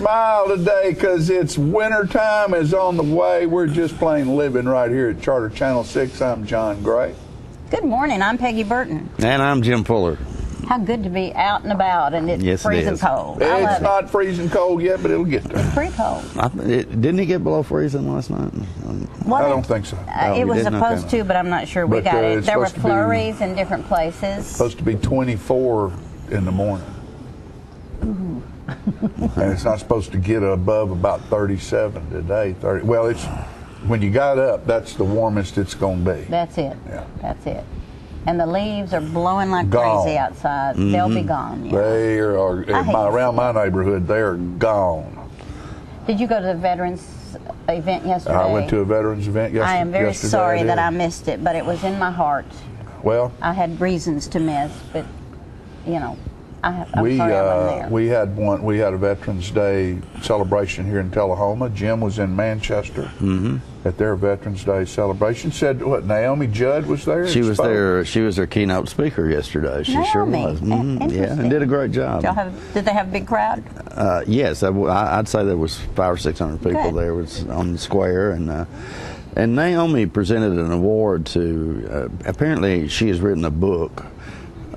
smile today because it's winter time is on the way. We're just plain living right here at Charter Channel 6. I'm John Gray. Good morning. I'm Peggy Burton. And I'm Jim Fuller. How good to be out and about, and it's freezing cold. It's not freezing cold yet, but it'll get there. It's pretty cold. Didn't it get below freezing last night? I don't think so. It was supposed to, but I'm not sure we got it. There were flurries in different places. It's supposed to be 24 in the morning. And it's not supposed to get above about 37 today. 30. Well, it's when you got up, that's the warmest it's going to be. That's it. Yeah. That's it. And the leaves are blowing like Gone. crazy outside. Mm-hmm. They'll be gone. Yeah. They are around my neighborhood. They're gone. Did you go to the Veterans event yesterday? I went to a Veterans event yesterday. I am very sorry that I missed it, but it was in my heart. Well, I had reasons to miss, but you know, I'm sorry I wasn't there. We had a Veterans Day celebration here in Tullahoma. Jim was in Manchester at their Veterans Day celebration. Said what? Naomi Judd was there. She was there. She was their keynote speaker yesterday. She sure was. Yeah, and did a great job. Did they have a big crowd? Yes, I'd say there was 500 or 600 people there. Was on the square and Naomi presented an award to. Apparently, she has written a book.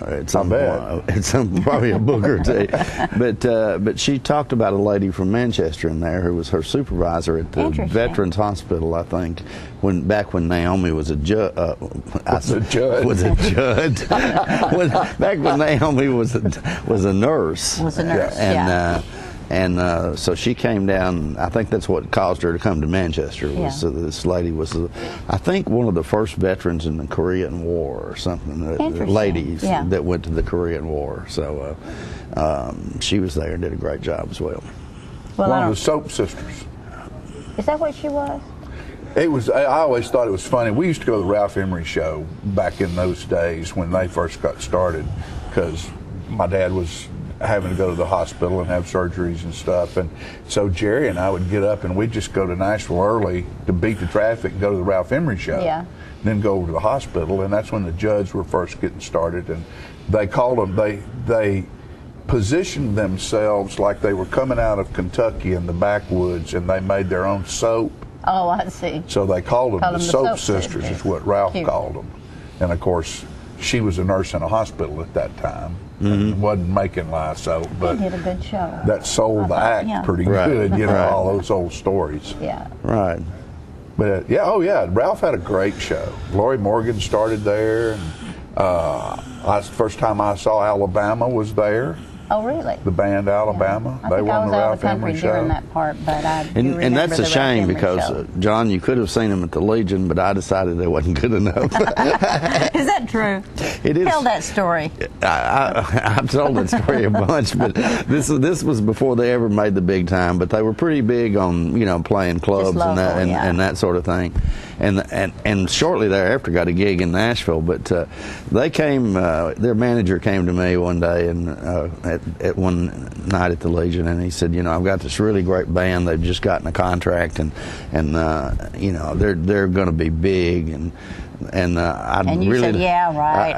It's probably a book or two, but she talked about a lady from Manchester in there who was her supervisor at the Veterans Hospital, I think, back when Naomi was a judge. Back when Naomi was a nurse. Was a nurse, And so she came down. I think that's what caused her to come to Manchester. This lady was, I think, one of the first veterans in the Korean War or something. Ladies that went to the Korean War. So she was there and did a great job as well. One of the Soap Sisters. Is that what she was? It was. I always thought it was funny. We used to go to the Ralph Emery show back in those days when they first got started, because my dad was having to go to the hospital and have surgeries and stuff, and so Jerry and I would get up and we'd just go to Nashville early to beat the traffic and go to the Ralph Emery show, then go over to the hospital, and that's when the Judds were first getting started, and they called them, they positioned themselves like they were coming out of Kentucky in the backwoods, and they made their own soap. Oh, I see. So they called them the Soap Sisters is what Ralph called them, and of course she was a nurse in a hospital at that time. And wasn't making live soap, but they did a good show. That sold the act pretty good, all those old stories. Yeah. Right. But Ralph had a great show. Lori Morgan started there, and the first time I saw Alabama was there. Oh, really? The band Alabama. They won the Ralph Emery show. During that part, but I do remember and that's a shame because John, you could have seen them at the Legion, but I decided they wasn't good enough. Is that true? It is. Tell that story. I've told that story a bunch, but this was before they ever made the big time. But they were pretty big on playing clubs and that sort of thing. And shortly thereafter got a gig in Nashville. But they came. Their manager came to me one day and at one night at the Legion, and he said, I've got this really great band. They've just gotten a contract, and they're going to be big, and you really said, yeah, right.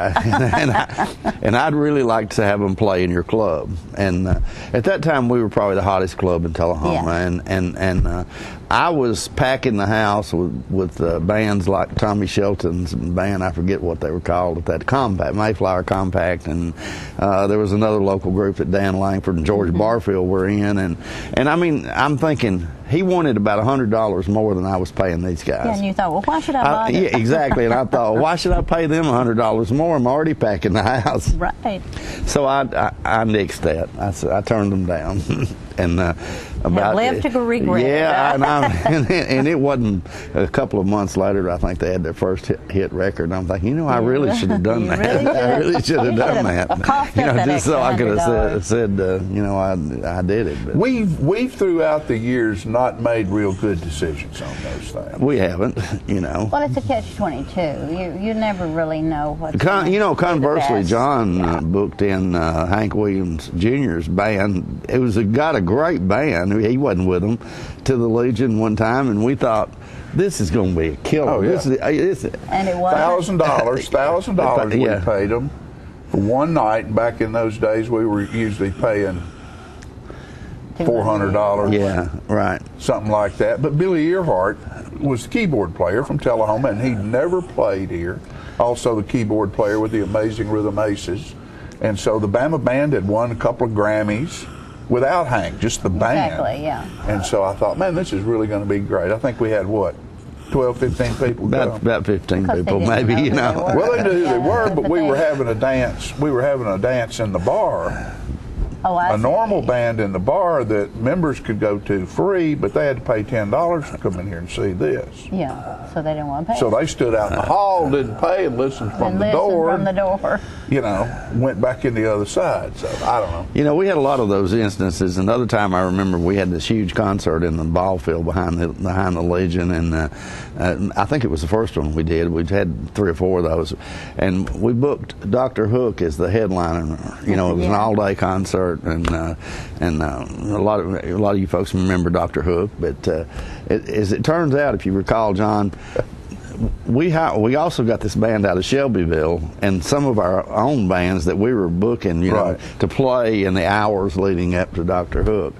and I'd really like to have them play in your club. And at that time, we were probably the hottest club in Tullahoma, and I was packing the house with bands like Tommy Shelton's band, I forget what they were called at that, Mayflower Compact, and there was another local group that Dan Langford and George Barfield were in, and I mean, I'm thinking he wanted about $100 more than I was paying these guys. Yeah, and you thought, well, why should I buy them? Yeah, exactly. And I thought, well, why should I pay them $100 more? I'm already packing the house. Right. So I nixed that. I turned them down. And live to regret. Yeah, and it wasn't a couple of months later. I think they had their first hit record. And I'm thinking, I really should have done that. I really should have done that. Just so I could have said, I did it. But we've throughout the years not made real good decisions on those things. We haven't, Well, it's a catch-22. You never really know what. Conversely, John booked in Hank Williams Jr.'s band. It was got a great band. He wasn't with them to the Legion one time, and we thought, this is going to be a killer. Oh, yeah. And it was $1,000 we paid them for one night. Back in those days, we were usually paying $400. Yeah, right. Something like that. But Billy Earhart was the keyboard player from Tullahoma, and he'd never played here. Also the keyboard player with the Amazing Rhythm Aces. And so the Bama Band had won a couple of Grammys without Hank, just the band. Exactly, yeah. And so I thought, man, this is really going to be great. I think we had, what, 12, 15 people go? About 15 Because people, they didn't maybe, know you who know. they were. Well, they knew who they were, but we were They- having a dance. We were having a dance in the bar. Oh, I A see. normal band in the bar that members could go to free, but they had to pay $10 to come in here and see this. Yeah, so they didn't want to pay. So they stood out in the hall, didn't pay, and listened from and the listen door. from the door. You know, went back in the other side. So I don't know. You know, we had a lot of those instances. Another time I remember we had this huge concert in the ball field behind the Legion, and I think it was the first one we did. We've had 3 or 4 of those, and we booked Dr. Hook as the headliner. You know, it was an all-day concert, and a lot of you folks remember Dr. Hook. But as it turns out, if you recall, John, we also got this band out of Shelbyville, and some of our own bands that we were booking, you know, to play in the hours leading up to Dr. Hook.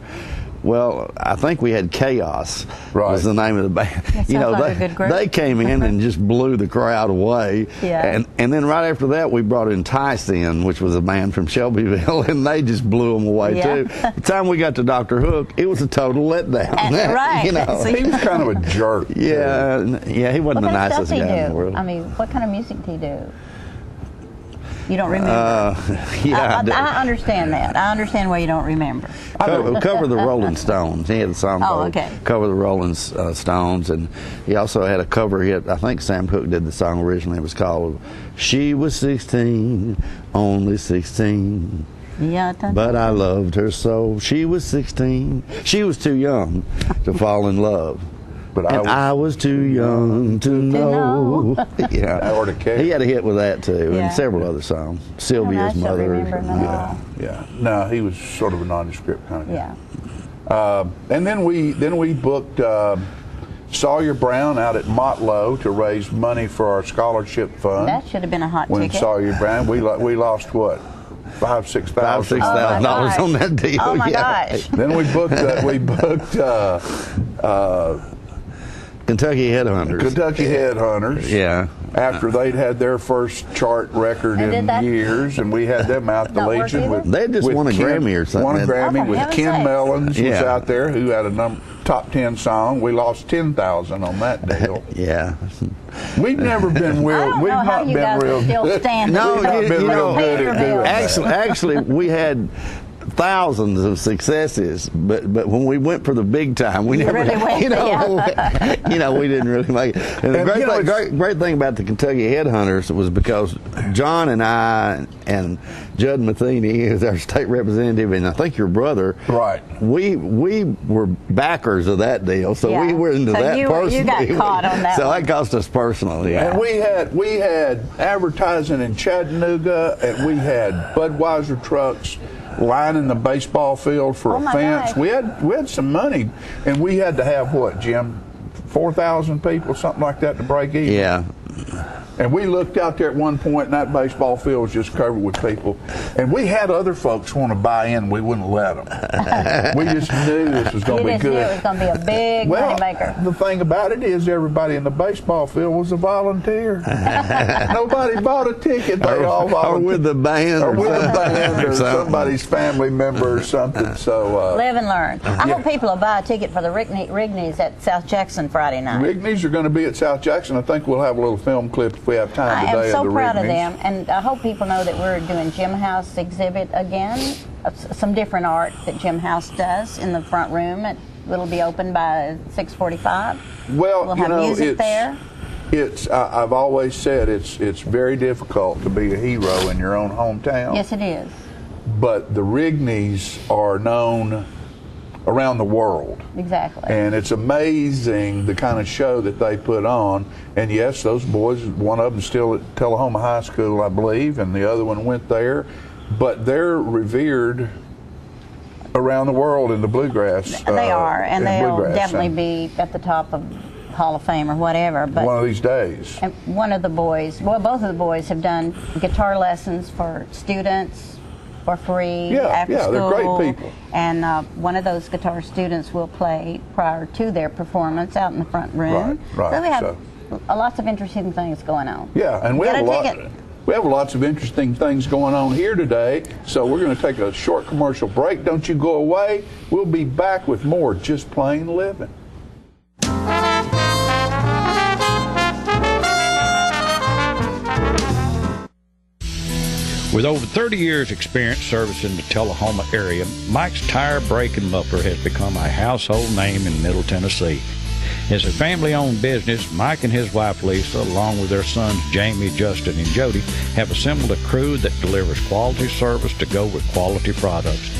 Well, I think we had Chaos was the name of the band. That You know, sounds like a good group. they came in and just blew the crowd away. Yeah. And then right after that, we brought in Tice in, which was a band from Shelbyville, and they just blew them away Yeah. too. By the time we got to Dr. Hook, it was a total letdown. Right. You know. So He was kind of a jerk. Yeah, he wasn't What the kind of nicest stuff guy did he in the do? world. I mean, what kind of music did he do? You don't remember? Yeah, I understand that. I understand why you don't remember. cover the Rolling Stones. He had a song called okay. Cover the Rolling Stones, and he also had a cover hit. I think Sam Cooke did the song originally. It was called She Was 16, Only 16. Yeah, But I loved her so. She was 16. She was too young to fall in love. But I was too young to know. Yeah, Or to care. he had a hit with that too, Yeah. and several other songs. Sylvia's I should Mother. remember them all. Yeah. No, he was sort of a nondescript kind of guy. Yeah. And then we booked Sawyer Brown out at Motlow to raise money for our scholarship fund. That should have been a hot when ticket. Sawyer Brown, we lost what, $5,000-6,000. $5,000-6,000 gosh. on that deal. Oh my yeah. gosh. Then we booked Kentucky Headhunters. Kentucky Headhunters. Yeah. After they'd had their first chart record And did in that years, and we had them out the not work Legion either? with. They just with won a Grammy or something. Won a Grammy Oh, for with heaven's Ken sake. Mellons was Yeah. out there, who had a top 10 song. We lost 10,000 on that deal. Yeah. We've never been real. I don't we've know how not you been guys real are still good. standing. No, We've not you been real know, good at doing that. Actually, we had thousands of successes, but when we went for the big time, we never, really went, you know, we didn't really make it. And the great thing about the Kentucky Headhunters was because John and I and Judd Matheny is our state representative, and I think your brother. Right. We were backers of that deal, so Yeah. we were into So that you personally. got caught on that So one. that cost us personally. Yeah. And we had advertising in Chattanooga, and we had Budweiser trucks lining the baseball field for Oh a my fence. gosh. We had some money, and we had to have what, Jim, 4,000 people, something like that, to break even. Yeah. And we looked out there at one point, and that baseball field was just covered with people. And we had other folks want to buy in. We wouldn't let them. We just knew this was going to be You just knew good. it was going to be a big Well, money maker. the thing about it is everybody in the baseball field was a volunteer. Nobody bought a ticket. They all Or volunteered. with the band. Or with a band or something. somebody's family member or something. So Live and learn. I Yeah. hope people will buy a ticket for the Rigney's at South Jackson Friday night. Rigney's are going to be at South Jackson. I think we'll have a little film clip if we have time I today. am so of the proud of Rigney's. them, and I hope people know that we're doing Jim House exhibit again, some different art that Jim House does in the front room. It'll be open by 6:45. Well, We'll you have know, music there. I've always said it's very difficult to be a hero in your own hometown. Yes, it is. But the Rigneys are known around the world. Exactly. And it's amazing the kind of show that they put on. And yes, those boys, one of them still at Tullahoma High School, I believe, and the other one went there. But they're revered around the world in the bluegrass. They are, and in they'll bluegrass. definitely And be at the top of Hall of Fame or whatever. But one of these days. and one of the boys, well, both of the boys have done guitar lessons for students for free Yeah, after yeah, school. they're great people. And one of those guitar students will play prior to their performance out in the front room. Right, So we have so- lots of interesting things going on. Yeah, and we Get have a a lot. ticket. We have lots of interesting things going on here today. So we're going to take a short commercial break. Don't you go away. We'll be back with more Just Plain Living. With over 30 years experience servicing the Tullahoma area, Mike's Tire, Brake, and Muffler has become a household name in Middle Tennessee. As a family-owned business, Mike and his wife Lisa, along with their sons Jamie, Justin, and Jody, have assembled a crew that delivers quality service to go with quality products.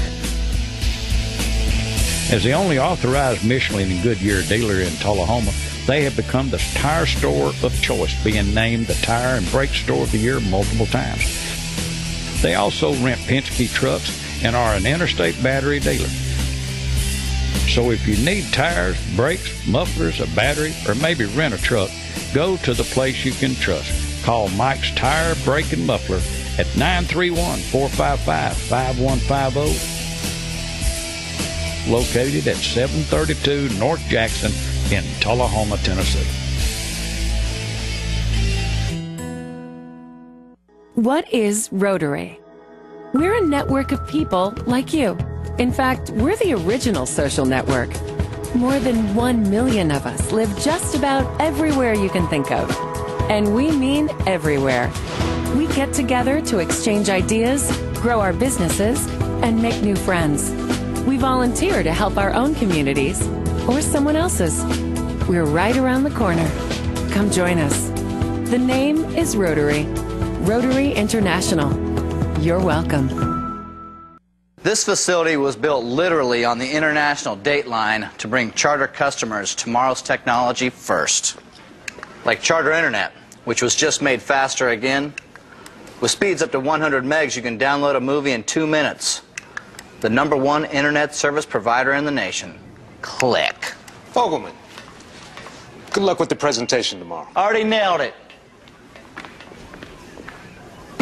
As the only authorized Michelin and Goodyear dealer in Tullahoma, they have become the tire store of choice, being named the Tire and Brake Store of the Year multiple times. They also rent Penske trucks and are an interstate battery dealer. So if you need tires, brakes, mufflers, a battery, or maybe rent a truck, go to the place you can trust. Call Mike's Tire, Brake, and Muffler at 931-455-5150. Located at 732 North Jackson in Tullahoma, Tennessee. What is Rotary? We're a network of people like you. In fact, we're the original social network. More than 1 million of us live just about everywhere you can think of. And we mean everywhere. We get together to exchange ideas, grow our businesses, and make new friends. We volunteer to help our own communities or someone else's. We're right around the corner. Come join us. The name is Rotary. Rotary International. You're welcome. This facility was built literally on the international date line to bring Charter customers tomorrow's technology first. Like Charter Internet, which was just made faster again. With speeds up to 100 megs, you can download a movie in 2 minutes. The #1 internet service provider in the nation. Click. Fogelman, good luck with the presentation tomorrow. Already nailed it.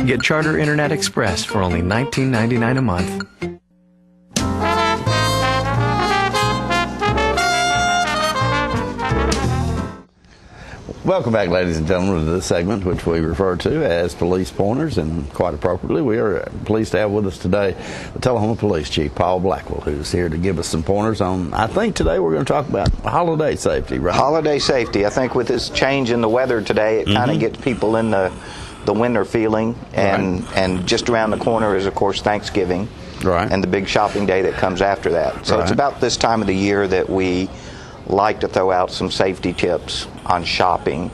Get Charter Internet Express for only $19.99 a month. Welcome back, ladies and gentlemen, to this segment, which we refer to as Police Pointers, and quite appropriately, we are pleased to have with us today the Tullahoma Police Chief, Paul Blackwell, who's here to give us some pointers on, I think today we're going to talk about holiday safety, right? Holiday safety. I think with this change in the weather today, it kind of gets people in the winter feeling, and just around the corner is, of course, Thanksgiving, and the big shopping day that comes after that. So it's about this time of the year that we like to throw out some safety tips on shopping,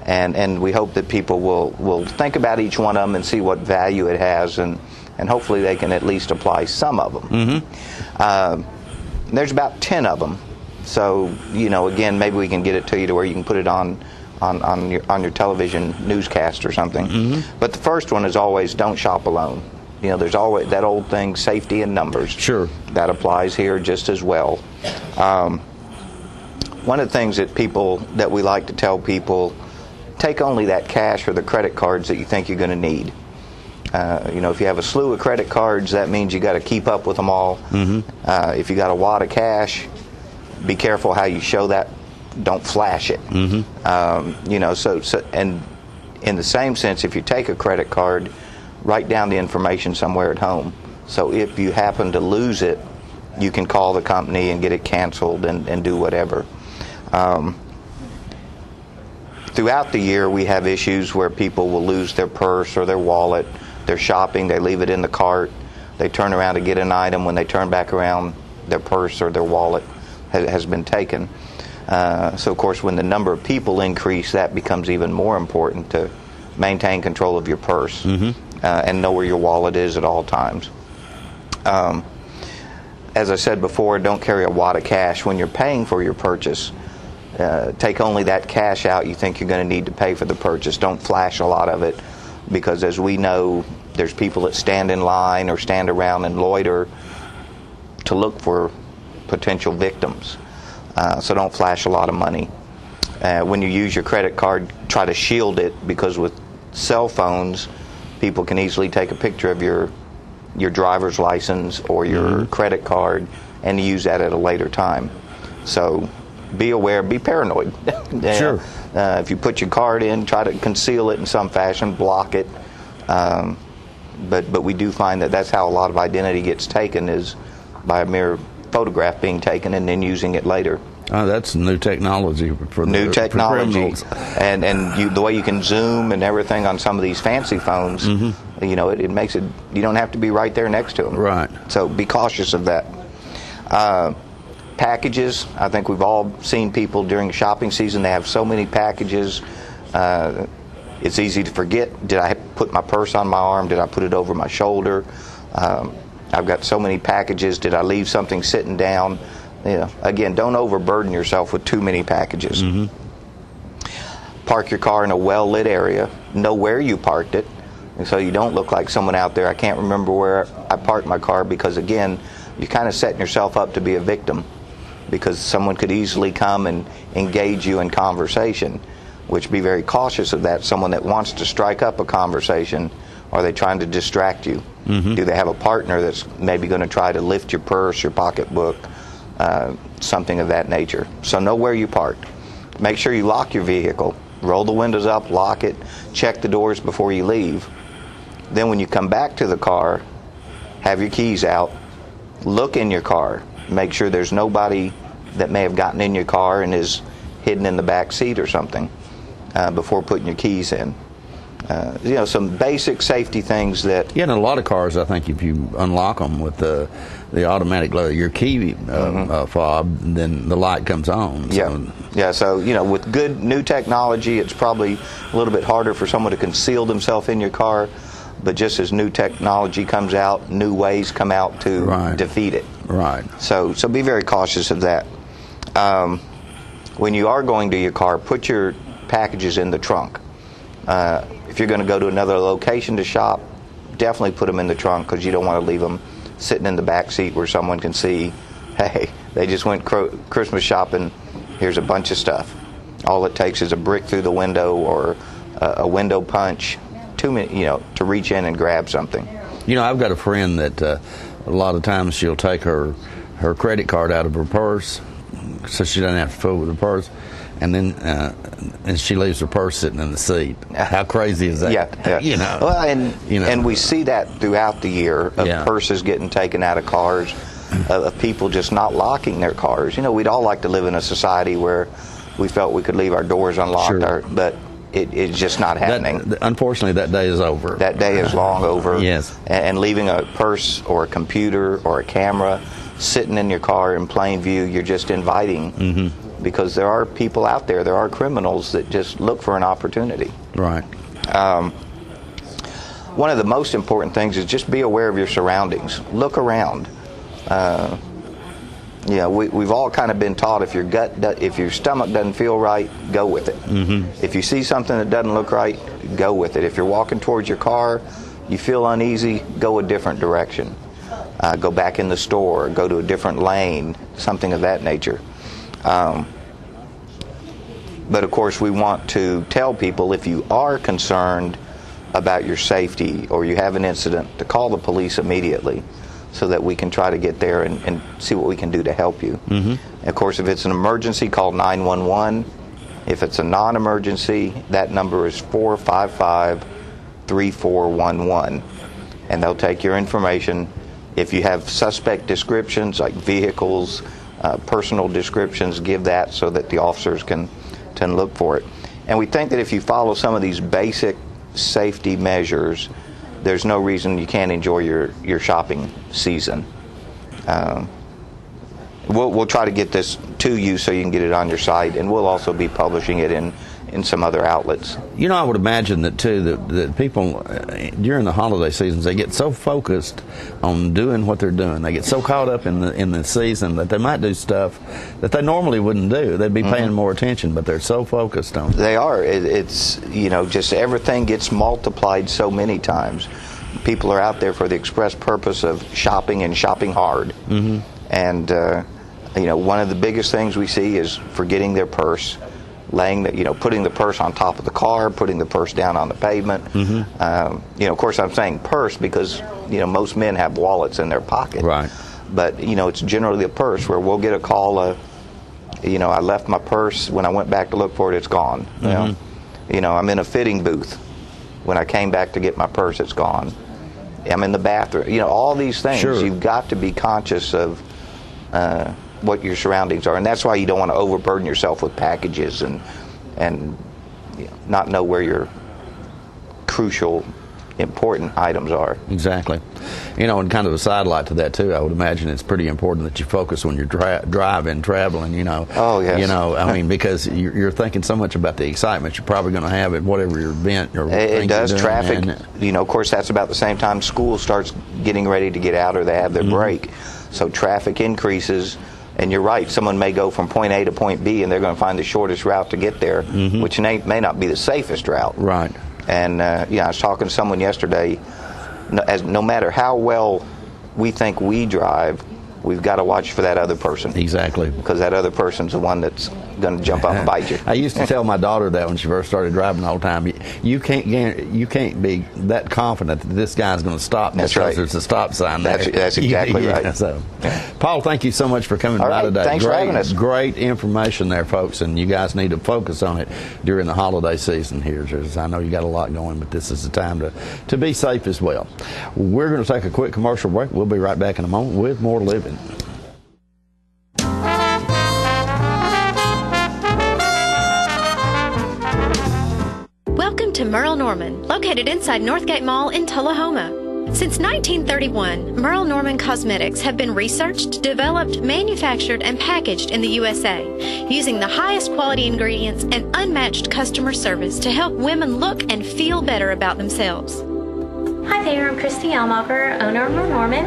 and we hope that people will think about each one of them and see what value it has, and hopefully they can at least apply some of them. There's about 10 of them, so again, maybe we can get it to you to where you can put it on your television newscast or something. But the first one is always don't shop alone. There's always that old thing, safety in numbers. Sure. That applies here just as well. One of the things that we like to tell people, take only that cash or the credit cards that you think you're going to need. If you have a slew of credit cards, that means you got to keep up with them all. If you got a wad of cash, be careful how you show that. Don't flash it. And in the same sense, if you take a credit card, write down the information somewhere at home. So if you happen to lose it, you can call the company and get it canceled and do whatever. Throughout the year, we have issues where people will lose their purse or their wallet. They're shopping, they leave it in the cart. They turn around to get an item. When they turn back around, their purse or their wallet has been taken. So, of course, when the number of people increase, that becomes even more important to maintain control of your purse and know where your wallet is at all times. As I said before, don't carry a wad of cash when you're paying for your purchase. Take only that cash out you think you're going to need to pay for the purchase. Don't flash a lot of it, because as we know, there's people that stand in line or stand around and loiter to look for potential victims. So don't flash a lot of money. When you use your credit card, try to shield it, because with cell phones, people can easily take a picture of your your driver's license or your credit card and use that at a later time. So be aware, be paranoid. Sure. If you put your card in, try to conceal it in some fashion, block it. But we do find that that's how a lot of identity gets taken, is by a mere photograph being taken and then using it later. That's new technology for new technology, for and the way you can zoom and everything on some of these fancy phones, you know, it makes it, you don't have to be right there next to them. Right. So be cautious of that. Packages. I think we've all seen people during shopping season. They have so many packages. It's easy to forget. Did I put my purse on my arm? Did I put it over my shoulder? I've got so many packages. Did I leave something sitting down? You know, again, don't overburden yourself with too many packages. Park your car in a well-lit area. Know where you parked it, and so you don't look like someone out there. I can't remember where I parked my car, because again, you're kind of setting yourself up to be a victim, because someone could easily come and engage you in conversation, which be very cautious of that. Someone that wants to strike up a conversation, are they trying to distract you? Do they have a partner that's maybe going to try to lift your purse, your pocketbook, something of that nature? So know where you parked. Make sure you lock your vehicle. Roll the windows up, lock it, check the doors before you leave. Then when you come back to the car, have your keys out, look in your car, make sure there's nobody that may have gotten in your car and is hidden in the back seat or something before putting your keys in. You know, some basic safety things that... Yeah, and a lot of cars, I think, if you unlock them with the automatic, your key fob, then the light comes on. So. Yeah, so, you know, with good new technology, it's probably a little bit harder for someone to conceal themselves in your car, but just as new technology comes out, new ways come out to defeat it. Right. So be very cautious of that. When you are going to your car, put your packages in the trunk. If you're going to go to another location to shop, definitely put them in the trunk, because you don't want to leave them sitting in the back seat where someone can see, hey, they just went Christmas shopping, here's a bunch of stuff. All it takes is a brick through the window or a window punch, 2 minutes, you know, to reach in and grab something. You know, I've got a friend that a lot of times she'll take her credit card out of her purse so she doesn't have to fool with her purse, and then and she leaves her purse sitting in the seat. How crazy is that? Yeah. You know. Well, and we see that throughout the year of purses getting taken out of cars, of people just not locking their cars. You know, we'd all like to live in a society where we felt we could leave our doors unlocked, but it's just not happening. Unfortunately, that day is over. That day is long over. Yes. And leaving a purse or a computer or a camera sitting in your car in plain view, you're just inviting, because there are people out there, there are criminals that just look for an opportunity. Right. One of the most important things is just be aware of your surroundings. Look around. You know, we've all kind of been taught, if your stomach doesn't feel right, go with it. If you see something that doesn't look right, go with it. If you're walking towards your car, you feel uneasy, go a different direction. Go back in the store, go to a different lane, something of that nature. But of course, we want to tell people, if you are concerned about your safety or you have an incident, to call the police immediately, so that we can try to get there and see what we can do to help you. Of course, if it's an emergency, call 911. If it's a non-emergency, that number is 455-3411. And they'll take your information. If you have suspect descriptions, like vehicles, personal descriptions, give that so that the officers can look for it. And we think that if you follow some of these basic safety measures, there's no reason you can't enjoy your shopping season. We'll try to get this to you so you can get it on your site, and we'll also be publishing it in some other outlets. You know, I would imagine that too, that people during the holiday seasons, they get so focused on doing what they're doing, they get so caught up in the season that they might do stuff that they normally wouldn't do. They'd be paying more attention, but they're so focused on it. They are. It's, you know, just everything gets multiplied so many times. People are out there for the express purpose of shopping, and shopping hard. And you know, one of the biggest things we see is forgetting their purse, putting the purse on top of the car, putting the purse down on the pavement. You know, of course, I'm saying purse because most men have wallets in their pocket. Right. But, it's generally the purse where we'll get a call, I left my purse. When I went back to look for it, it's gone. I'm in a fitting booth. When I came back to get my purse, it's gone. I'm in the bathroom. All these things. Sure. You've got to be conscious of what your surroundings are. And that's why you don't want to overburden yourself with packages and not know where your crucial, important items are. Exactly. And kind of a sidelight to that too, I would imagine it's pretty important that you focus when you're driving, traveling, Oh, yes. Because you're thinking so much about the excitement you're probably going to have at whatever your event or it does. Traffic, of course, that's about the same time school starts getting ready to get out or they have their break. So traffic increases. And you're right, someone may go from point A to point B and they're going to find the shortest route to get there, which may not be the safest route. Right. And, I was talking to someone yesterday, no matter how well we think we drive, we've got to watch for that other person. Exactly. Because that other person's the one that's going to jump up and bite you. I used to tell my daughter that when she first started driving all the time. You can't be that confident that this guy's going to stop because there's a stop sign there. That's exactly right. So, Paul, thank you so much for coming by today. Thanks for having us. Great information there, folks, and you guys need to focus on it during the holiday season here. I know you got a lot going, but this is the time to be safe as well. We're going to take a quick commercial break. We'll be right back in a moment with more living. Welcome to Merle Norman, located inside Northgate Mall in Tullahoma. Since 1931, Merle Norman Cosmetics have been researched, developed, manufactured, and packaged in the USA, using the highest quality ingredients and unmatched customer service to help women look and feel better about themselves. Hi there, I'm Christy Almacher, owner of Merle Norman.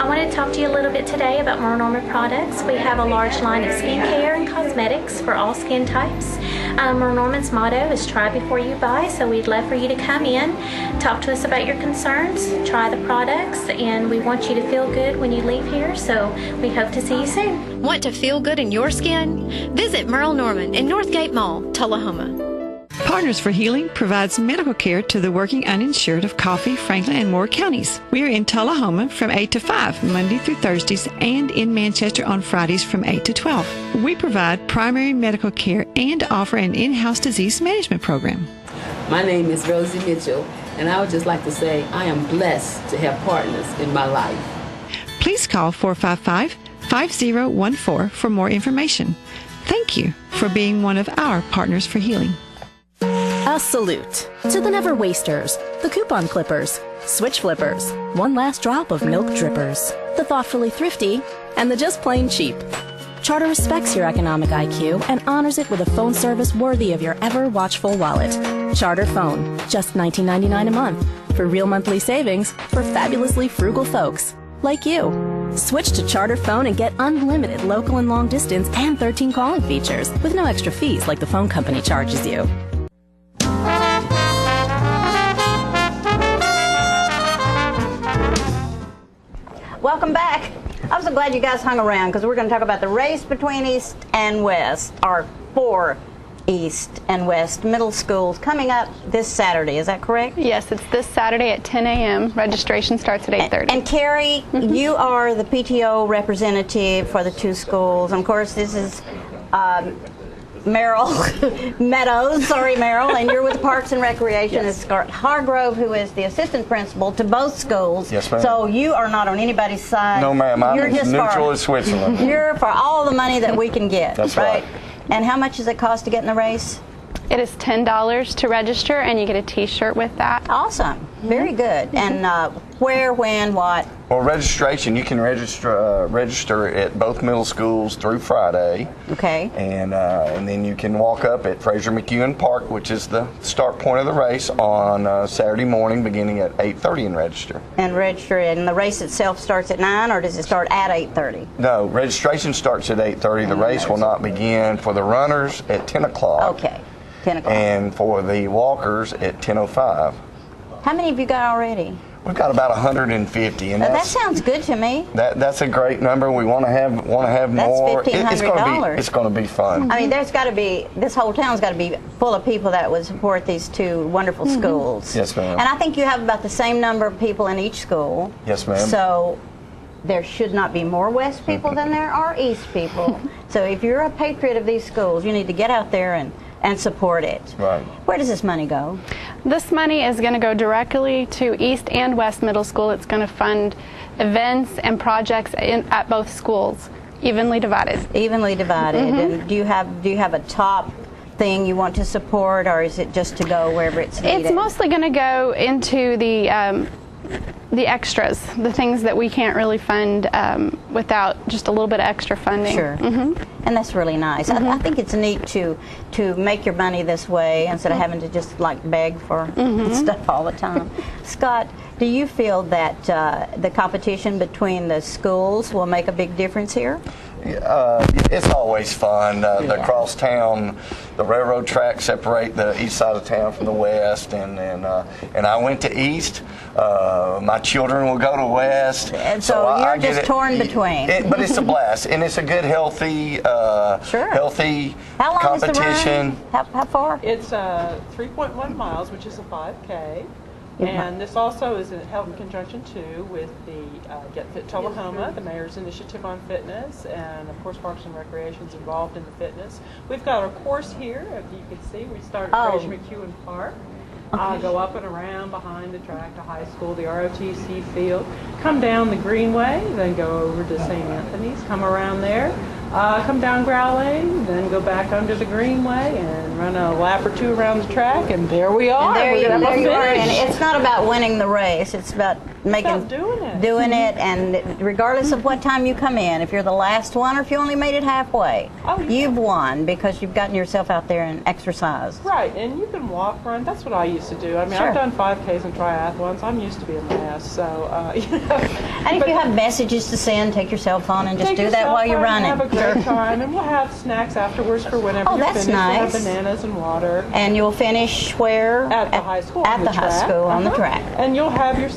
I wanted to talk to you a little bit today about Merle Norman products. We have a large line of skincare and cosmetics for all skin types. Merle Norman's motto is try before you buy, so we'd love for you to come in, talk to us about your concerns, try the products, and we want you to feel good when you leave here, so we hope to see you soon. Want to feel good in your skin? Visit Merle Norman in Northgate Mall, Tullahoma. Partners for Healing provides medical care to the working uninsured of Coffee, Franklin, and Moore counties. We are in Tullahoma from 8 to 5, Monday through Thursdays, and in Manchester on Fridays from 8 to 12. We provide primary medical care and offer an in-house disease management program. My name is Rosie Mitchell, and I would just like to say I am blessed to have partners in my life. Please call 455-5014 for more information. Thank you for being one of our Partners for Healing. A salute to the never wasters, the coupon clippers, switch flippers, one last drop of milk drippers, the thoughtfully thrifty, and the just plain cheap. Charter respects your economic IQ and honors it with a phone service worthy of your ever watchful wallet. Charter Phone, just $19.99 a month for real monthly savings for fabulously frugal folks like you. Switch to Charter Phone and get unlimited local and long distance and 13 calling features with no extra fees like the phone company charges you. Welcome back. I'm so glad you guys hung around because we're going to talk about the race between East and West, or for East and West middle schools coming up this Saturday. Is that correct? Yes, it's this Saturday at 10 a.m. Registration starts at 8:30. And Carrie, you are the PTO representative for the two schools. And of course, this is Merrill Meadows, Merrill, and you're with Parks and Recreation. Yes. It's Scott Hargrove, who is the assistant principal to both schools. Yes, ma'am. So you are not on anybody's side. No, ma'am. I'm neutral as Switzerland. You're for all the money that we can get. That's right. And how much does it cost to get in the race? It is $10 to register, and you get a T-shirt with that. Awesome. Very good. And where, when, what? Well, registration, you can register at both middle schools through Friday. Okay. And then you can walk up at Fraser McEwen Park, which is the start point of the race, on Saturday morning beginning at 8:30 and register. And register, and the race itself starts at 9, or does it start at 8:30? No, registration starts at 8:30. The race will not begin for the runners at 10 o'clock. Okay, 10 o'clock. And for the walkers at 10:05. How many have you got already? We've got about 150, and that sounds good to me. That's a great number. We want to have more. That's $1,500. It's going to be fun. I mean, there's got to be, this whole town's got to be full of people that would support these two wonderful schools. Yes, ma'am. And I think you have about the same number of people in each school. Yes, ma'am. So there should not be more West people than there are East people. So if you're a patriot of these schools, you need to get out there and support it. Right. Where does this money go? This money is going to go directly to East and West Middle School. It's going to fund events and projects at both schools, evenly divided. Evenly divided. And do you have a top thing you want to support, or is it just to go wherever it's needed? It's mostly going to go into the extras, the things that we can't really fund without just a little bit of extra funding. Sure. And that's really nice. I think it's neat to make your money this way instead of having to just like beg for stuff all the time. Scott, do you feel that the competition between the schools will make a big difference here? It's always fun. The crosstown, the railroad tracks separate the east side of town from the west, and I went to East. My children will go to West, and so you're just torn between. But it's a blast, and it's a good, healthy, healthy How long competition. Is the run? How far? It's 3.1 miles, which is a 5K. And this also is held in conjunction too with the Get Fit Tullahoma, the Mayor's Initiative on Fitness, and of course Parks and Recreation is involved in the fitness. We've got our course here, as you can see. We start at Fraser McEwen Park, go up and around behind the track to high school, the ROTC field, come down the Greenway, then go over to St. Anthony's, come around there, come down Growl Lane, then go back under the Greenway and run a lap or two around the track, and there we are. And there you are. And it's not about winning the race. It's about doing it, and regardless of what time you come in, if you're the last one or if you only made it halfway, you've won because you've gotten yourself out there and exercised. Right, and you can walk, run. That's what I used to do. I mean, I've done 5Ks and triathlons. I'm used to being fast, so And if you have messages to send, take your cell phone and just do that while you're running. Have a great time, and we'll have snacks afterwards for whenever you're that's finished. nice. We'll have bananas and water. And you'll finish where? At the high school. At the high school on the track. And you'll have your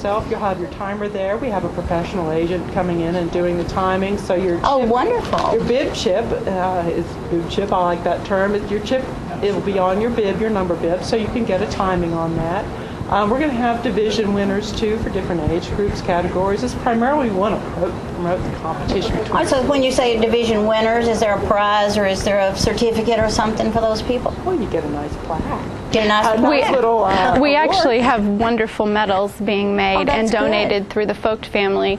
timer there. We have a professional agent coming in and doing the timing. So your wonderful. Your bib chip is bib chip. I like that term. Your chip, it'll be on your bib, your number bib, so you can get a timing on that. We're going to have division winners too for different age groups, categories. It's primarily we want to promote the competition between. So when you say division winners, is there a prize or is there a certificate or something for those people? Well, you get a nice plaque. Get a nice little. We actually have wonderful medals being made and donated through the Vogt family.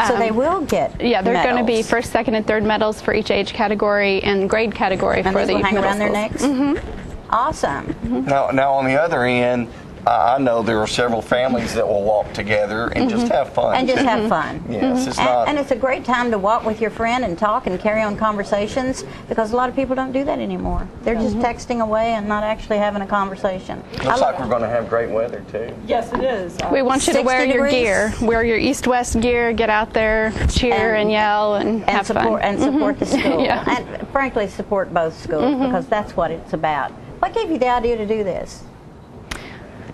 So they will get. Yeah, they're medals. going to be first, second, and third medals for each age category and grade category and for the will hang middle around their schools. necks. Awesome. Now on the other end, I know there are several families that will walk together and just have fun. And just have fun. Yes, it's not. And it's a great time to walk with your friend and talk and carry on conversations because a lot of people don't do that anymore. They're just texting away and not actually having a conversation. Looks like we're going to have great weather too. Yes, it is. We want you to wear your gear. Wear your East-West gear, get out there, cheer and yell and have support, fun. And support the school. Yeah. And frankly, support both schools because that's what it's about. What gave you the idea to do this?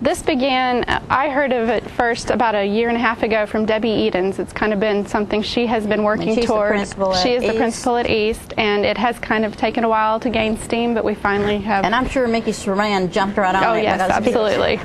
This began, I heard of it first about a year and a half ago from Debbie Edens. It's kind of been something she has been working toward. She is the principal at East, and it has kind of taken a while to gain steam, but we finally have. And I'm sure Mickey Saran jumped right on it. Oh, yes, absolutely.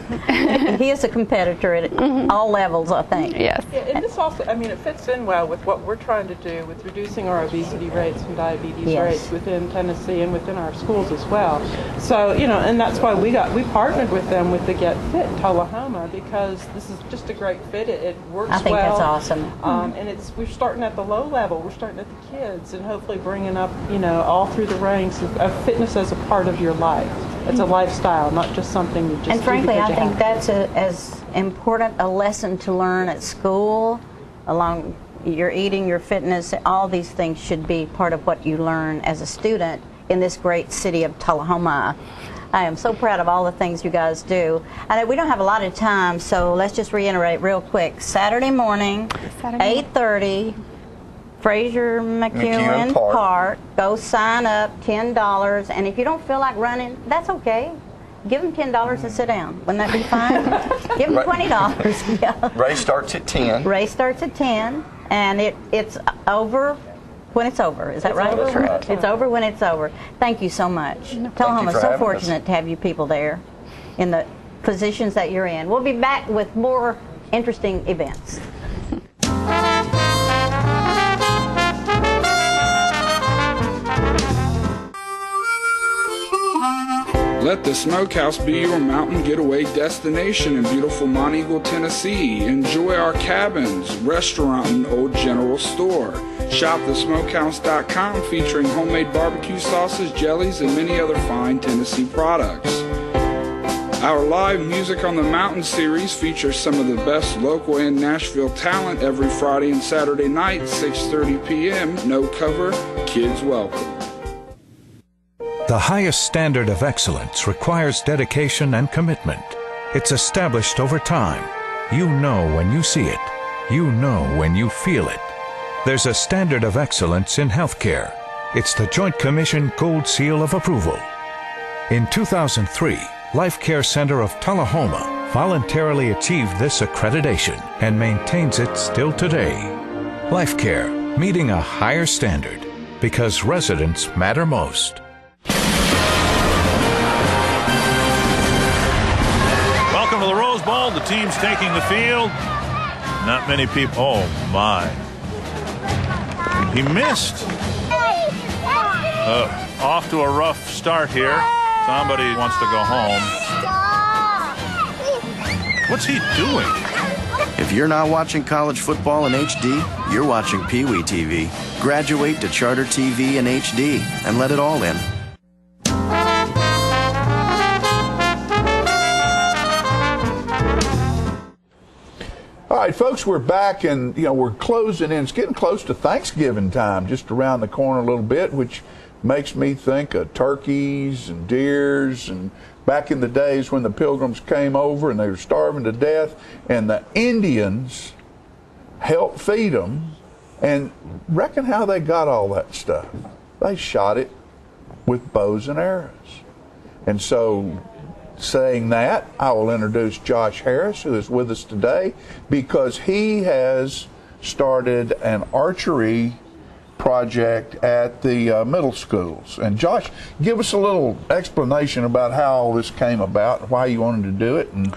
He is a competitor at all levels, I think. Yes. Yeah, and this also, I mean, it fits in well with what we're trying to do with reducing our obesity rates and diabetes rates within Tennessee and within our schools as well. So, you know, and that's why we partnered with them with the Get Fit Tullahoma because this is just a great fit. It works well. I think that's awesome. And we're starting at the low level. We're starting at the kids and hopefully bringing up, you know, all through the ranks of fitness as a part of your life. It's a lifestyle, not just something you just do. And frankly, I think that's as important a lesson to learn at school, along your eating, your fitness, all these things should be part of what you learn as a student in this great city of Tullahoma. I am so proud of all the things you guys do. I know we don't have a lot of time, so let's just reiterate real quick. Saturday morning, 8:30, Fraser McEwen Park. Go sign up, $10. And if you don't feel like running, that's okay. give them $10 to sit down. Wouldn't that be fine? Give them $20. Yeah. Race starts at 10. Race starts at 10, and it's over when it's over. Is that right? Correct. It's over when it's over. Thank you so much. Tullahoma's so fortunate to have you people there in the positions that you're in. We'll be back with more interesting events. Let the Smokehouse be your mountain getaway destination in beautiful Monteagle, Tennessee. Enjoy our cabins, restaurant, and old general store. Shop thesmokehouse.com featuring homemade barbecue sauces, jellies, and many other fine Tennessee products. Our live Music on the Mountain series features some of the best local and Nashville talent every Friday and Saturday night, 6:30 p.m. No cover, kids welcome. The highest standard of excellence requires dedication and commitment. It's established over time. You know when you see it. You know when you feel it. There's a standard of excellence in healthcare. It's the Joint Commission Gold Seal of Approval. In 2003, Life Care Center of Tullahoma voluntarily achieved this accreditation and maintains it still today. Life Care, meeting a higher standard because residents matter most. Welcome to the Rose Bowl. The team's taking the field. Not many people. Oh, my. He missed. Off to a rough start here. Somebody wants to go home. What's he doing? If you're not watching college football in HD, you're watching Pee Wee TV. Graduate to Charter TV in HD and let it all in. All right, folks, we're back, and we're closing in. It's getting close to Thanksgiving time, just around the corner a little bit, which makes me think of turkeys and deers, and back in the days when the Pilgrims came over and they were starving to death, and the Indians helped feed them. And reckon how they got all that stuff? They shot it with bows and arrows. And so, saying that, I will introduce Josh Harris, who is with us today, because he has started an archery project at the middle schools. And Josh, give us a little explanation about how all this came about, why you wanted to do it. And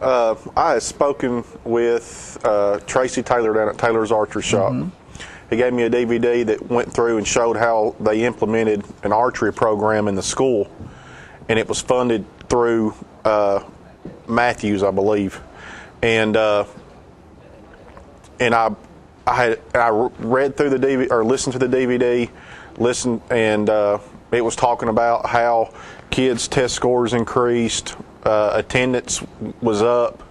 I had spoken with Tracy Taylor down at Taylor's Archery Shop. Mm-hmm. He gave me a DVD that went through and showed how they implemented an archery program in the school, and it was funded through Matthews, I believe. And I read through the DVD, or listened to the DVD, and it was talking about how kids' test scores increased, attendance was up,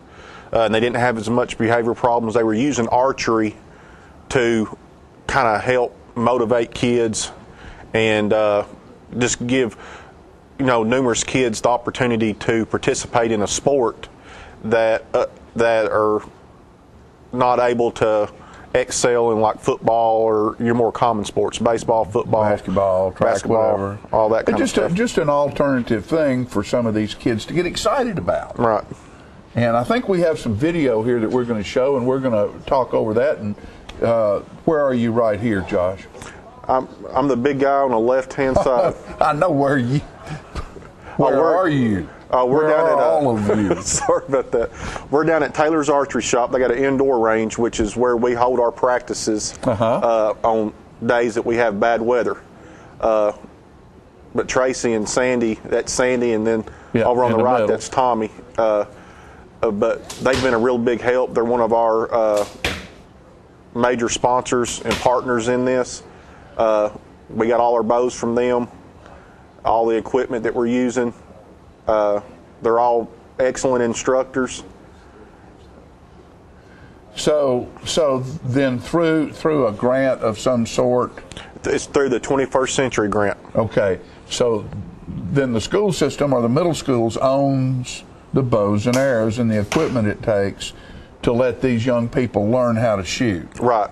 and they didn't have as much behavior problems. They were using archery to kind of help motivate kids and just give numerous kids the opportunity to participate in a sport that are not able to excel in, like football or your more common sports, baseball, football, basketball, track, whatever, all that kind of stuff. Just an alternative thing for some of these kids to get excited about. Right. And I think we have some video here that we're going to show, and we're going to talk over that. And where are you right here, Josh? I'm the big guy on the left-hand side. I know where you. Where are you? We're down at all of you. Sorry about that. We're down at Taylor's Archery Shop. They got an indoor range, which is where we hold our practices on days that we have bad weather. But Tracy and Sandy, that's Sandy, and then over on the right, middle, that's Tommy. But they've been a real big help. They're one of our major sponsors and partners in this. We got all our bows from them, all the equipment that we're using. They're all excellent instructors. So then through a grant of some sort? It's through the 21st Century Grant. Okay. So then the school system or the middle schools owns the bows and arrows and the equipment it takes to let these young people learn how to shoot. Right.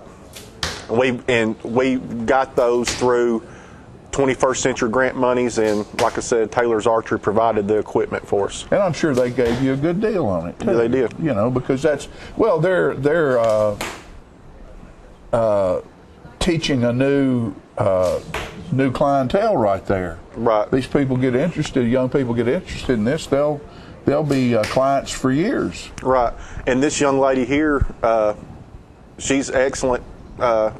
We got those through 21st Century grant monies, and like I said, Taylor's Archery provided the equipment for us. And I'm sure they gave you a good deal on it too. Yeah, they did. You know, because that's, well, they're teaching a new clientele right there. Right. These people get interested. Young people get interested in this. They'll be clients for years. Right. And this young lady here, she's excellent.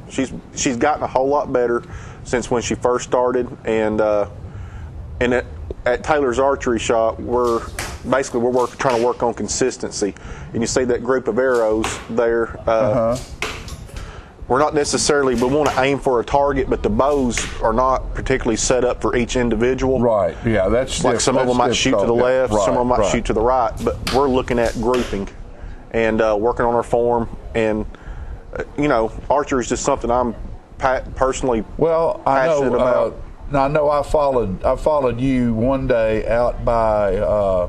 She's gotten a whole lot better since when she first started. And at Taylor's Archery Shop, we're trying to work on consistency. And you see that group of arrows there. We're not necessarily, we want to aim for a target, but the bows are not particularly set up for each individual. Right, yeah, that's like some of them might shoot to the left, right, some of them might right. shoot to the right, but we're looking at grouping and working on our form. And, you know, archery is just something I'm personally passionate about. I know I followed you one day out by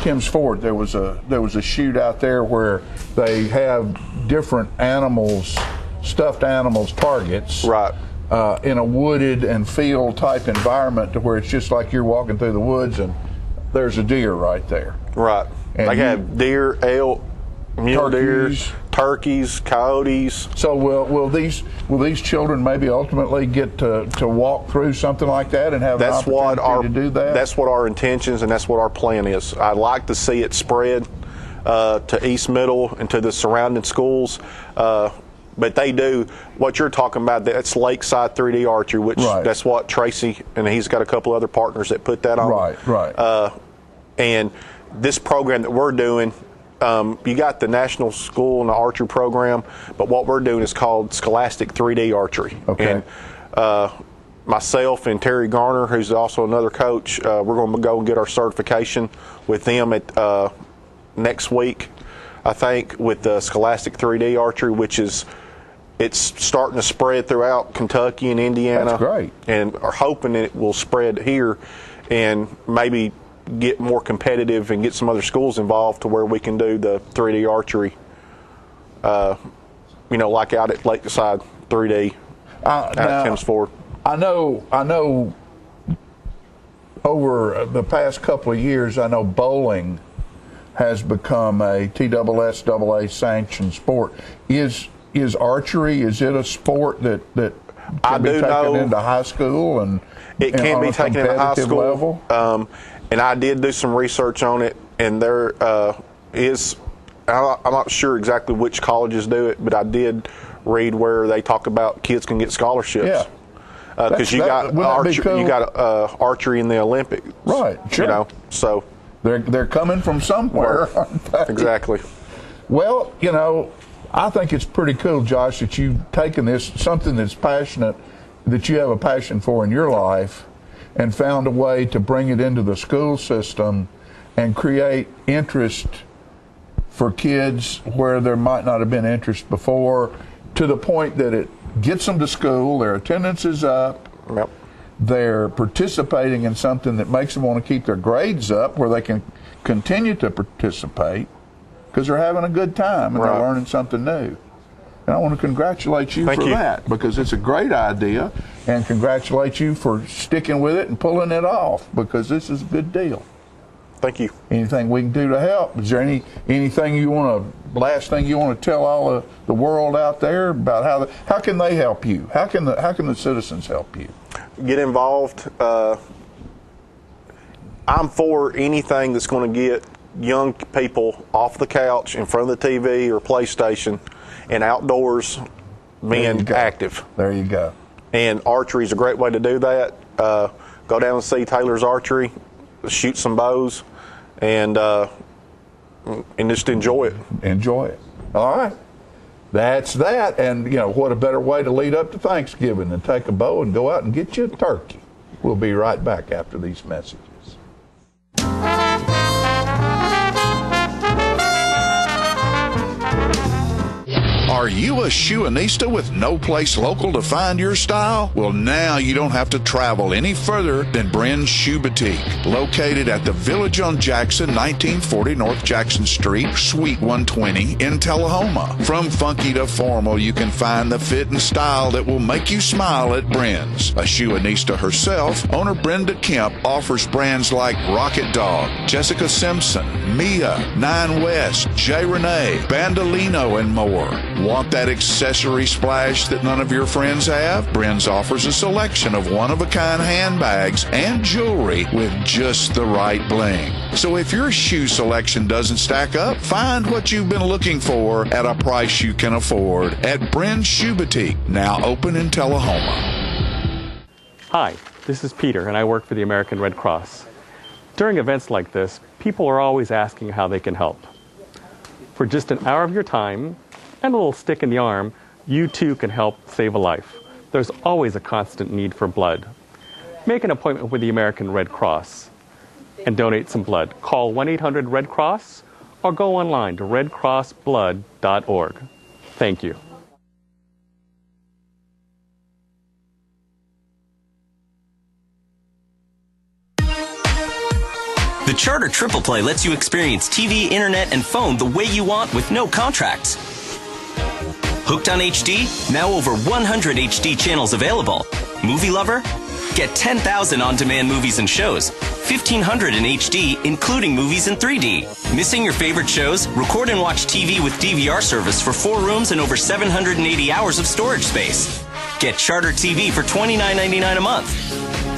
Tim's Ford. There was a shoot out there where they have different animals, stuffed animals targets, right, in a wooded and field type environment, to where it's just like you're walking through the woods and there's a deer right there. Right. And they have deer, elk, mule deer, turkeys, coyotes. So will these children maybe ultimately get to walk through something like that and have an opportunity to do that? That's what our intentions and that's what our plan is. I'd like to see it spread to East Middle and to the surrounding schools. But they do what you're talking about. That's Lakeside 3D Archery, which that's what Tracy, and he's got a couple other partners that put that on. Right. And this program that we're doing, you got the National School and the Archery program, but what we're doing is called Scholastic 3D Archery. Okay. And myself and Terry Garner, who's also another coach, we're going to go and get our certification with them at next week, I think, with the Scholastic 3D Archery, which is it's starting to spread throughout Kentucky and Indiana. That's great. And are hoping it will spread here and maybe get more competitive and get some other schools involved to where we can do the 3D archery, you know, like out at Lakeside 3D out at Tim's Ford. I know over the past couple of years, I know bowling has become a TSSAA sanctioned sport. Is archery, is it a sport that can be taken into high school and it can be taken into high school level? And I did do some research on it, and there is, I'm not sure exactly which colleges do it, but I did read where they talk about kids can get scholarships. Yeah. Because you got archery in the Olympics. Right, sure. You know, so they're coming from somewhere. Exactly. Well, you know, I think it's pretty cool, Josh, that you've taken this, something that's passionate, that you have a passion for in your life, and found a way to bring it into the school system and create interest for kids where there might not have been interest before, to the point that it gets them to school, their attendance is up, they're participating in something that makes them want to keep their grades up, where they can continue to participate because they're having a good time and they're learning something new. And I want to congratulate you for that, because it's a great idea, and congratulate you for sticking with it and pulling it off, because this is a good deal. Thank you. Anything we can do to help? Is there anything you want to, last thing you want to tell all of the world out there about how can they help you? How can the citizens help you? Get involved. I'm for anything that's going to get young people off the couch in front of the TV or PlayStation and outdoors being active. There you go. And archery is a great way to do that. Go down and see Taylor's Archery, shoot some bows, and just enjoy it. Enjoy it. All right. That's that. And, you know, what a better way to lead up to Thanksgiving than take a bow and go out and get you a turkey. We'll be right back after these messages. Are you a shoeanista with no place local to find your style? Well, now you don't have to travel any further than Bren's Shoe Boutique, located at the Village on Jackson, 1940 North Jackson Street, Suite 120 in Tullahoma. From funky to formal, you can find the fit and style that will make you smile at Bren's. A shoeanista herself, owner Brenda Kemp offers brands like Rocket Dog, Jessica Simpson, Mia, Nine West, J. Renee, Bandolino, and more. Want that accessory splash that none of your friends have? Bren's offers a selection of one-of-a-kind handbags and jewelry with just the right bling. So if your shoe selection doesn't stack up, find what you've been looking for at a price you can afford at Bren's Shoe Boutique, now open in Tullahoma. Hi, this is Peter, and I work for the American Red Cross. During events like this, people are always asking how they can help. For just an hour of your time and a little stick in the arm, you too can help save a life. There's always a constant need for blood. Make an appointment with the American Red Cross and donate some blood. Call 1-800-RED-CROSS or go online to redcrossblood.org. Thank you. The Charter Triple Play lets you experience TV, internet, and phone the way you want with no contracts. Hooked on HD? Now over 100 HD channels available. Movie lover? Get 10,000 on-demand movies and shows. 1,500 in HD, including movies in 3D. Missing your favorite shows? Record and watch TV with DVR service for 4 rooms and over 780 hours of storage space. Get Charter TV for $29.99 a month.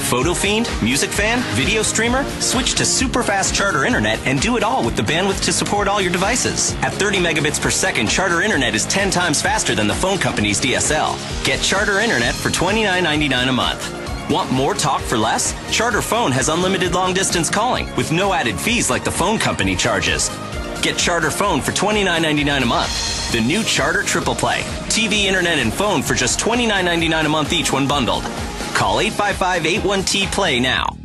Photo fiend, music fan, video streamer? Switch to super fast Charter Internet and do it all with the bandwidth to support all your devices. At 30 megabits per second, Charter Internet is 10 times faster than the phone company's DSL. Get Charter Internet for $29.99 a month. Want more talk for less? Charter Phone has unlimited long-distance calling with no added fees like the phone company charges. Get Charter Phone for $29.99 a month. The new Charter Triple Play. TV, internet, and phone for just $29.99 a month each when bundled. Call 855-81-T-PLAY now.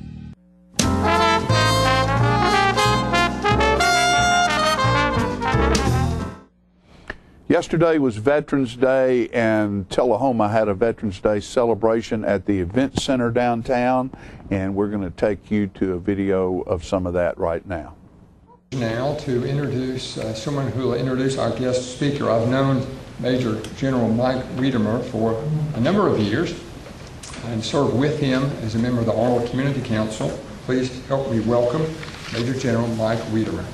Yesterday was Veterans Day, and Tullahoma had a Veterans Day celebration at the Event Center downtown, and we're going to take you to a video of some of that right now. Now to introduce someone who will introduce our guest speaker. I've known Major General Mike Wiedemer for a number of years and served with him as a member of the Arnold Community Council. Please help me welcome Major General Mike Wiedemer.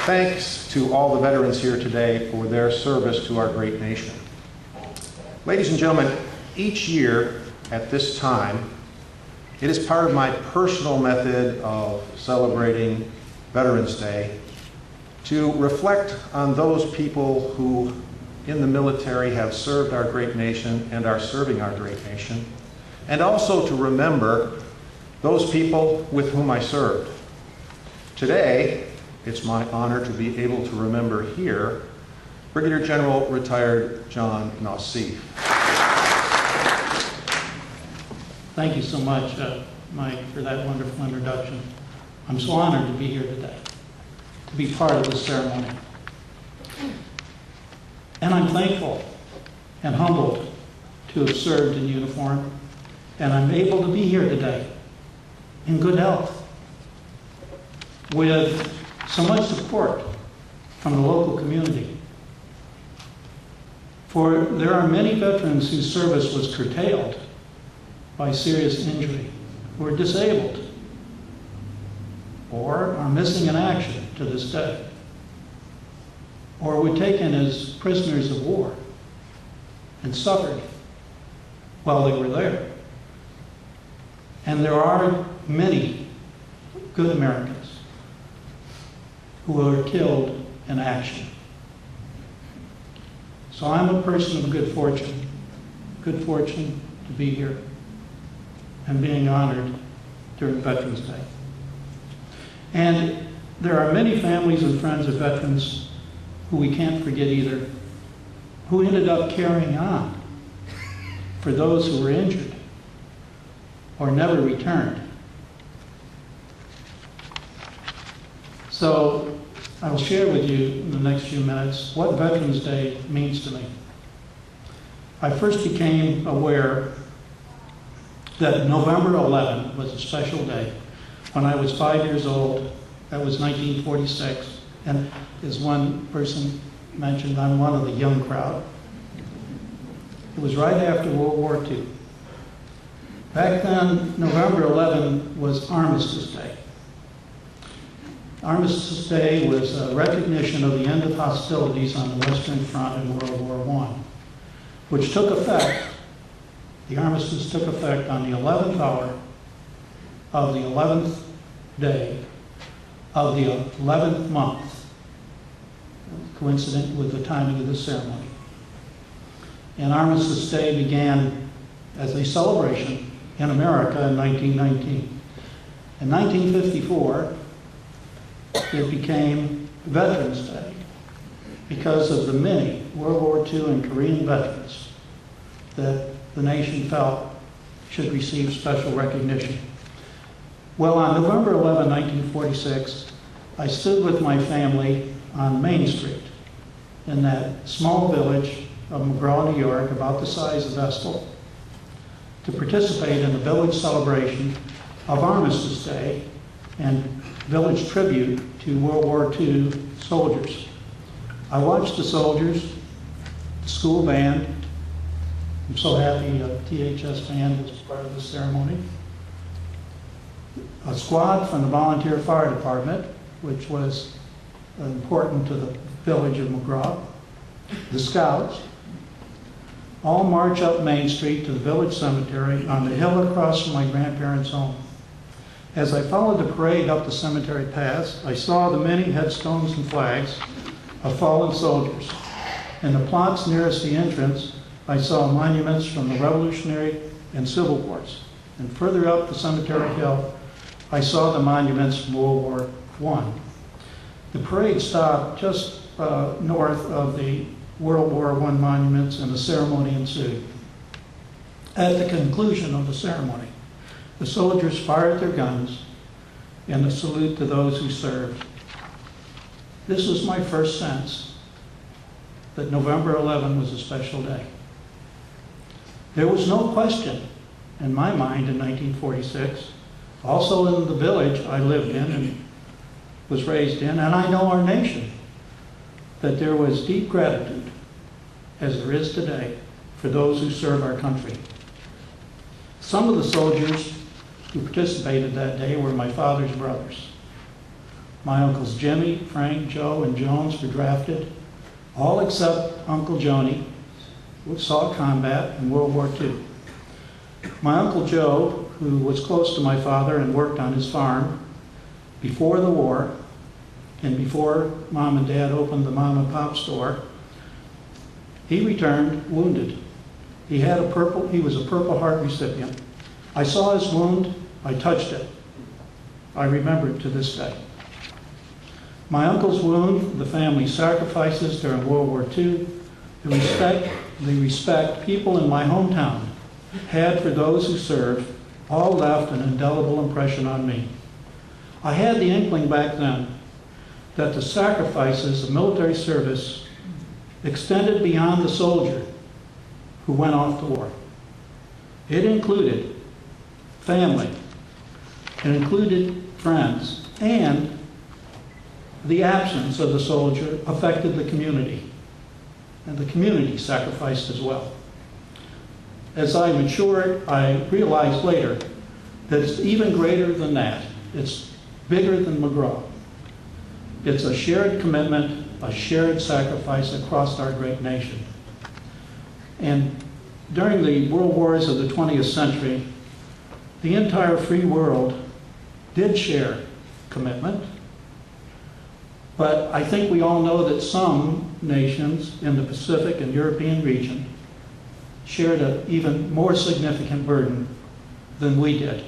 Thanks to all the veterans here today for their service to our great nation. Ladies and gentlemen, each year at this time, it is part of my personal method of celebrating Veterans Day to reflect on those people who in the military have served our great nation and are serving our great nation, and also to remember those people with whom I served. Today, it's my honor to be able to remember here Brigadier General retired John Nassif. Thank you so much, Mike, for that wonderful introduction. I'm so honored to be here today, to be part of this ceremony. And I'm thankful and humbled to have served in uniform, and I'm able to be here today in good health with so much support from the local community. For there are many veterans whose service was curtailed by serious injury, who are disabled, or are missing in action to this day, or were taken as prisoners of war and suffered while they were there. And there are many good Americans who were killed in action. So I'm a person of good fortune to be here and being honored during Veterans Day. And there are many families and friends of veterans who we can't forget either, who ended up carrying on for those who were injured or never returned. So I will share with you in the next few minutes what Veterans Day means to me. I first became aware that November 11 was a special day when I was 5 years old. That was 1946. And as one person mentioned, I'm one of the young crowd. It was right after World War II. Back then, November 11 was Armistice Day. Armistice Day was a recognition of the end of hostilities on the Western Front in World War I, which took effect, the armistice took effect on the 11th hour of the 11th day of the 11th month, coincident with the timing of the ceremony. And Armistice Day began as a celebration in America in 1919. In 1954, it became Veterans Day because of the many World War II and Korean veterans that the nation felt should receive special recognition. Well, on November 11, 1946, I stood with my family on Main Street in that small village of McGraw, New York, about the size of Estill, to participate in the village celebration of Armistice Day and village tribute to World War II soldiers. I watched the soldiers, the school band. I'm so happy a THS band was part of the ceremony. A squad from the Volunteer Fire Department, which was important to the village of McGraw. The Scouts all march up Main Street to the village cemetery on the hill across from my grandparents' home. As I followed the parade up the cemetery paths, I saw the many headstones and flags of fallen soldiers. In the plots nearest the entrance, I saw monuments from the Revolutionary and Civil Wars. And further up the cemetery hill, I saw the monuments from World War I. The parade stopped just north of the World War I monuments, and the ceremony ensued. At the conclusion of the ceremony, the soldiers fired their guns in a salute to those who served. This was my first sense that November 11 was a special day. There was no question in my mind in 1946, also in the village I lived in and was raised in, and I know our nation, that there was deep gratitude, as there is today, for those who serve our country. Some of the soldiers who participated that day were my father's brothers. My uncles Jimmy, Frank, Joe, and Jones were drafted, all except Uncle Joni, who saw combat in World War II. My Uncle Joe, who was close to my father and worked on his farm before the war, and before Mom and Dad opened the mom and pop store, he returned wounded. He was a Purple Heart recipient. I saw his wound, I touched it. I remember it to this day. My uncle's wound, the family's sacrifices during World War II, the respect people in my hometown had for those who served, all left an indelible impression on me. I had the inkling back then that the sacrifices of military service extended beyond the soldier who went off to war. It included family, it included friends, and the absence of the soldier affected the community, and the community sacrificed as well. As I matured, I realized later that it's even greater than that. It's bigger than McGraw. It's a shared commitment, a shared sacrifice across our great nation. And during the world wars of the 20th century, the entire free world did share commitment. But I think we all know that some nations in the Pacific and European region shared an even more significant burden than we did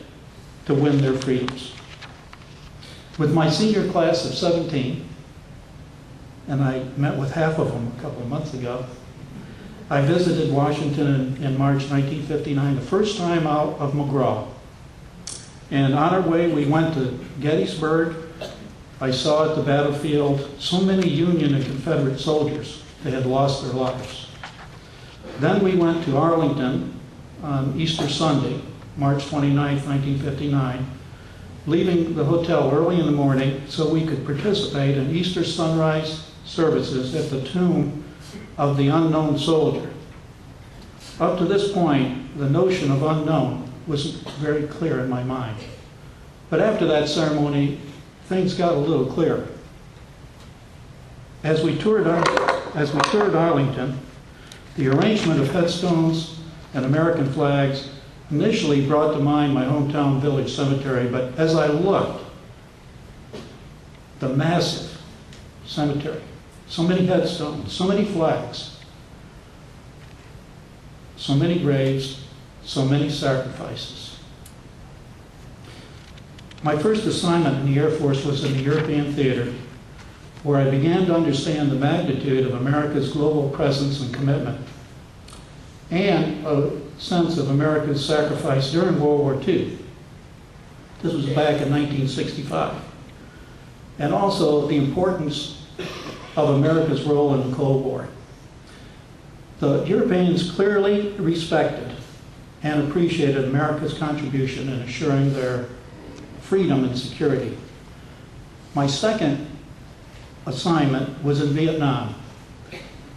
to win their freedoms. With my senior class of 17, and I met with half of them a couple of months ago, I visited Washington in March 1959, the first time out of McGraw. And on our way, we went to Gettysburg, I saw at the battlefield so many Union and Confederate soldiers that had lost their lives. Then we went to Arlington on Easter Sunday, March 29, 1959, leaving the hotel early in the morning so we could participate in Easter sunrise services at the tomb of the unknown soldier. Up to this point, the notion of unknown wasn't very clear in my mind. But after that ceremony, things got a little clearer. As we toured Arlington, the arrangement of headstones and American flags initially brought to mind my hometown village cemetery, but as I looked, the massive cemetery, so many headstones, so many flags, so many graves, so many sacrifices. My first assignment in the Air Force was in the European theater, where I began to understand the magnitude of America's global presence and commitment, and a sense of America's sacrifice during World War II. This was back in 1965. And also the importance of America's role in the Cold War. The Europeans clearly respected and appreciated America's contribution in assuring their freedom and security. My second assignment was in Vietnam,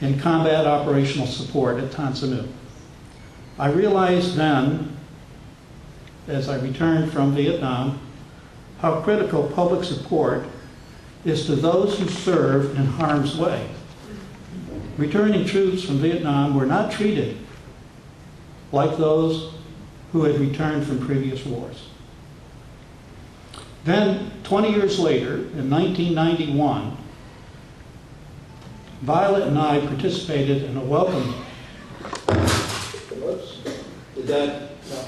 in combat operational support at Tan Son Nhut. I realized then, as I returned from Vietnam, how critical public support is to those who serve in harm's way. Returning troops from Vietnam were not treated like those who had returned from previous wars. Then, 20 years later, in 1991, Violet and I participated in a welcome. Whoops. Did that? No.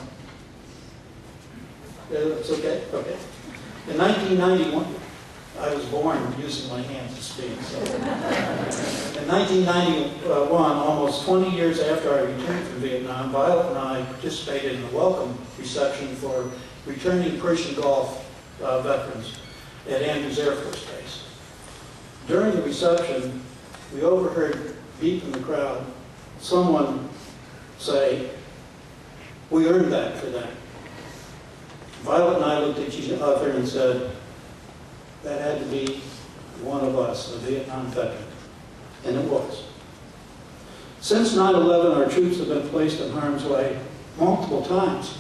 It's okay? Okay. In 1991, I was born using my hands to speak. So. In 1991, almost 20 years after I returned from Vietnam, Violet and I participated in a welcome reception for returning Persian Gulf veterans at Andrews Air Force Base. During the reception, we overheard deep in the crowd someone say, "We earned that for them." Violet and I looked at each other and said, that had to be one of us, a Vietnam veteran. And it was. Since 9/11, our troops have been placed in harm's way multiple times.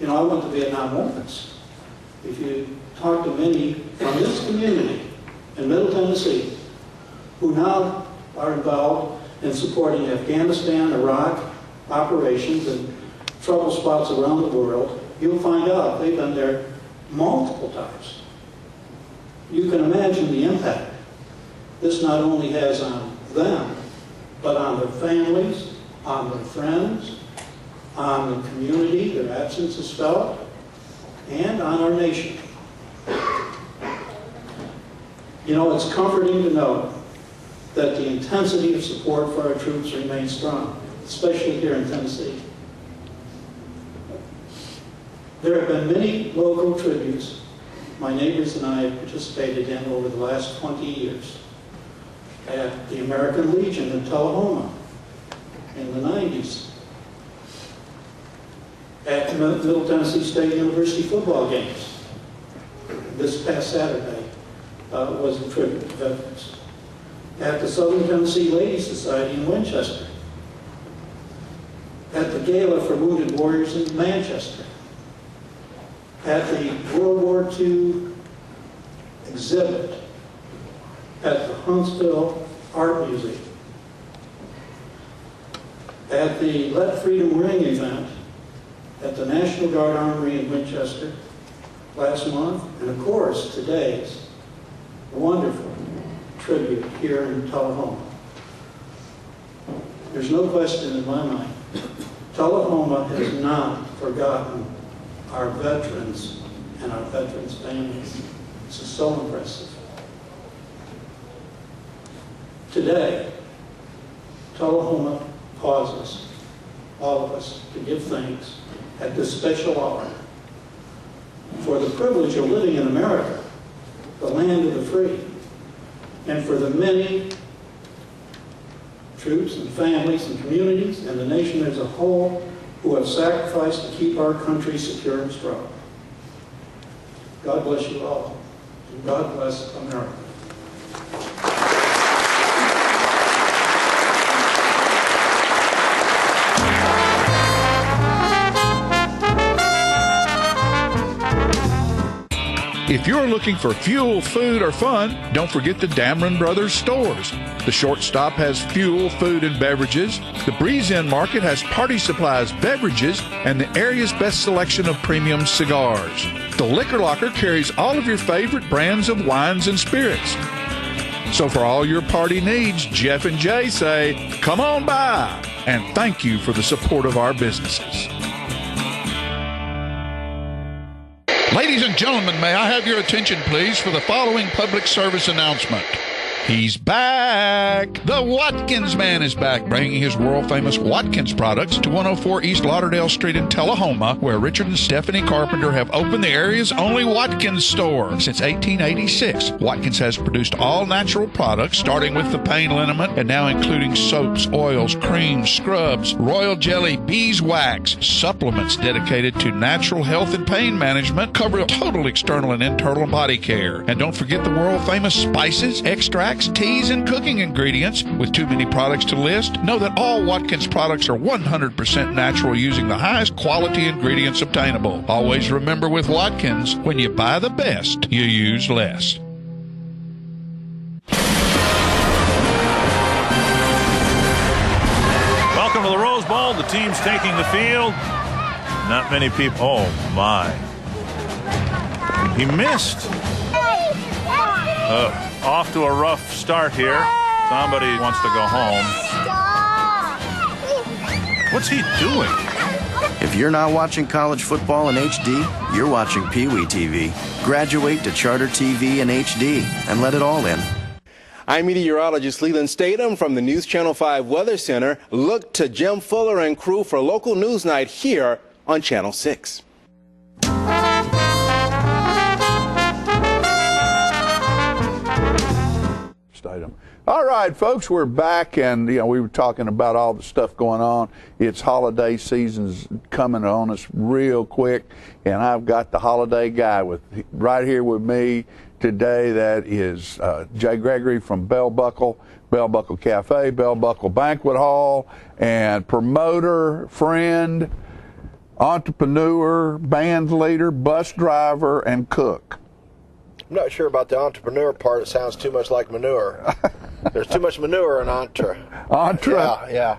You know, I went to Vietnam once. If you talk to many from this community in Middle Tennessee, who now are involved in supporting Afghanistan, Iraq operations and trouble spots around the world, you'll find out they've been there multiple times. You can imagine the impact this not only has on them, but on their families, on their friends, on the community, their absence is felt, and on our nation. You know, it's comforting to know that the intensity of support for our troops remains strong, especially here in Tennessee. There have been many local tributes my neighbors and I have participated in over the last 20 years. At the American Legion in Tullahoma in the 90s. At the Middle Tennessee State University football games. This past Saturday was a tribute to veterans. At the Southern Tennessee Ladies Society in Winchester. At the Gala for Wounded Warriors in Manchester. At the World War II exhibit at the Huntsville Art Museum. At the Let Freedom Ring event at the National Guard Armory in Winchester last month, and of course today's wonderful tribute here in Tullahoma. There's no question in my mind, Tullahoma has not forgotten our veterans and our veterans' families. This is so impressive. Today, Tullahoma pauses, all of us, to give thanks at this special hour for the privilege of living in America the land of the free, and for the many troops and families and communities and the nation as a whole who have sacrificed to keep our country secure and strong. God bless you all, and God bless America. If you're looking for fuel, food, or fun, don't forget the Dameron Brothers stores. The Shortstop has fuel, food, and beverages. The Breeze Inn Market has party supplies, beverages, and the area's best selection of premium cigars. The Liquor Locker carries all of your favorite brands of wines and spirits. So for all your party needs, Jeff and Jay say, come on by, and thank you for the support of our businesses. Ladies and gentlemen, may I have your attention, please, for the following public service announcement. He's back! The Watkins Man is back, bringing his world-famous Watkins products to 104 East Lauderdale Street in Tullahoma, where Richard and Stephanie Carpenter have opened the area's only Watkins store. Since 1886, Watkins has produced all-natural products, starting with the pain liniment and now including soaps, oils, creams, scrubs, royal jelly, beeswax, supplements dedicated to natural health and pain management, cover total external and internal body care. And don't forget the world-famous spices, extracts, teas, and cooking ingredients. With too many products to list, know that all Watkins products are 100% natural using the highest quality ingredients obtainable. Always remember with Watkins, when you buy the best, you use less. Welcome to the Rose Bowl. The team's taking the field. Not many people. Oh, my. He missed. Off to a rough start here. Somebody wants to go home. What's he doing? If you're not watching college football in HD, you're watching Pee Wee TV. Graduate to Charter TV in HD and let it all in. I'm meteorologist Leland Statham from the News Channel 5 Weather Center. Look to Jim Fuller and crew for local news night here on Channel 6. All right, folks, we're back, and we were talking about all the stuff going on. It's holiday season's coming on us real quick, and I've got the holiday guy right here with me today. That is Jay Gregory from Bell Buckle Cafe, Bell Buckle Banquet Hall, and promoter, friend, entrepreneur, band leader, bus driver, and cook. I'm not sure about the entrepreneur part. It sounds too much like manure. There's too much manure in entre. Entre? Yeah.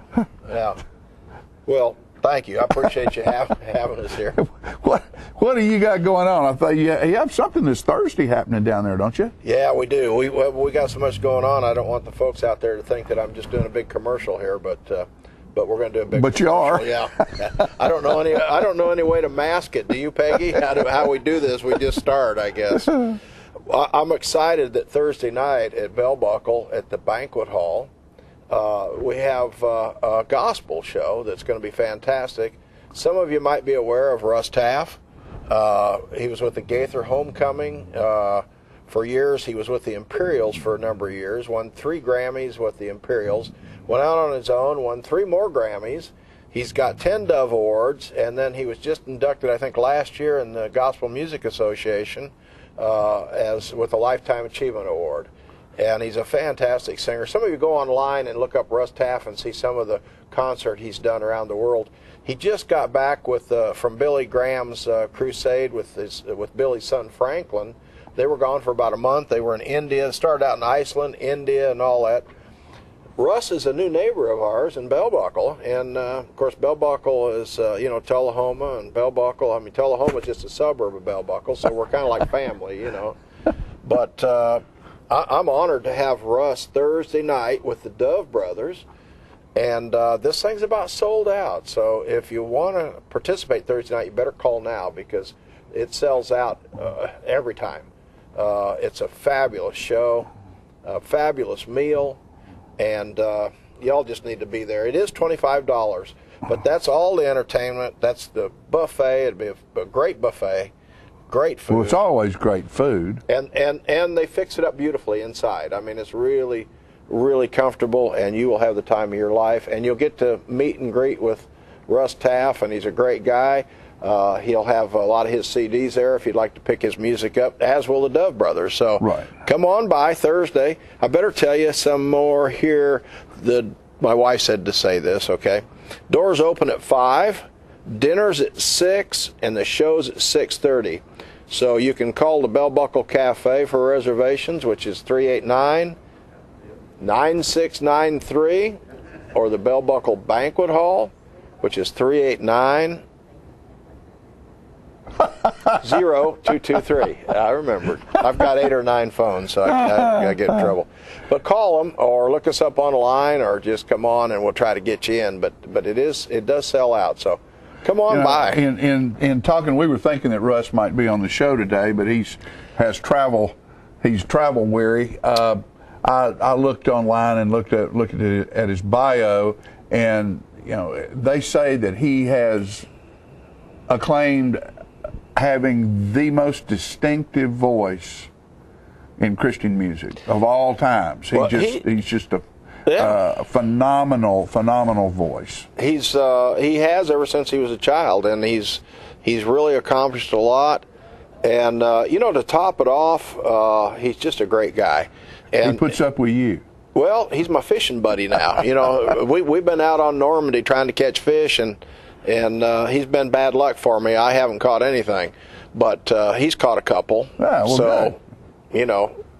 Well, thank you. I appreciate you having us here. What do you got going on? I thought you have something this Thursday happening down there, don't you? Yeah, we do. We got so much going on. I don't want the folks out there to think that I'm just doing a big commercial here, but we're going to do a big. But commercial. you are. Yeah. I don't know any way to mask it. Do you, Peggy? How we do this? We just start, I guess. I'm excited that Thursday night at Bell Buckle at the banquet hall, we have a gospel show that's going to be fantastic. Some of you might be aware of Russ Taff. He was with the Gaither Homecoming for years. He was with the Imperials for a number of years, won 3 Grammys with the Imperials, went out on his own, won 3 more Grammys. He's got 10 Dove Awards, and then he was just inducted, I think, last year in the Gospel Music Association as with a Lifetime Achievement Award. And he's a fantastic singer. Some of you go online and look up Russ Taff and see some of the concert he's done around the world. He just got back with from Billy Graham's crusade with Billy's son Franklin. They were gone for about a month. They were in India, started out in Iceland, India, and all that. Russ is a new neighbor of ours in Bell Buckle, and of course Bell Buckle is Tullahoma, and Bell Buckle. Tullahoma is just a suburb of Bell Buckle, so we're kind of like family, But I'm honored to have Russ Thursday night with the Dove Brothers, and this thing's about sold out. So if you want to participate Thursday night, you better call now because it sells out every time. It's a fabulous show, a fabulous meal. And y'all just need to be there. It is $25, but that's all the entertainment. That's the buffet. It'd be a great buffet. Great food. Well, it's always great food. And they fix it up beautifully inside. I mean, it's really, really comfortable, and you will have the time of your life. And you'll get to meet and greet with Russ Taff, and he's a great guy. He'll have a lot of his CDs there if you'd like to pick his music up, as will the Dove Brothers. So come on by Thursday. I better tell you some more here. My wife said to say this, okay? Doors open at 5, dinner's at 6, and the show's at 6:30. So you can call the Bell Buckle Cafe for reservations, which is 389-9693, or the Bell Buckle Banquet Hall, which is 389-0223. I remembered. I've got 8 or 9 phones, so I get in trouble. But call them or look us up online, or just come on and we'll try to get you in. But it does sell out. So come on by. In talking, we were thinking that Russ might be on the show today, but he's travel weary. I looked online and looked at his bio, and they say that he has acclaimed having the most distinctive voice in Christian music of all times. He's just a phenomenal voice. He has ever since he was a child, and he's really accomplished a lot. And to top it off, he's just a great guy. And he puts up with you. Well, he's my fishing buddy now. We've been out on Normandy trying to catch fish, and he's been bad luck for me. I haven't caught anything, but he's caught a couple. Good.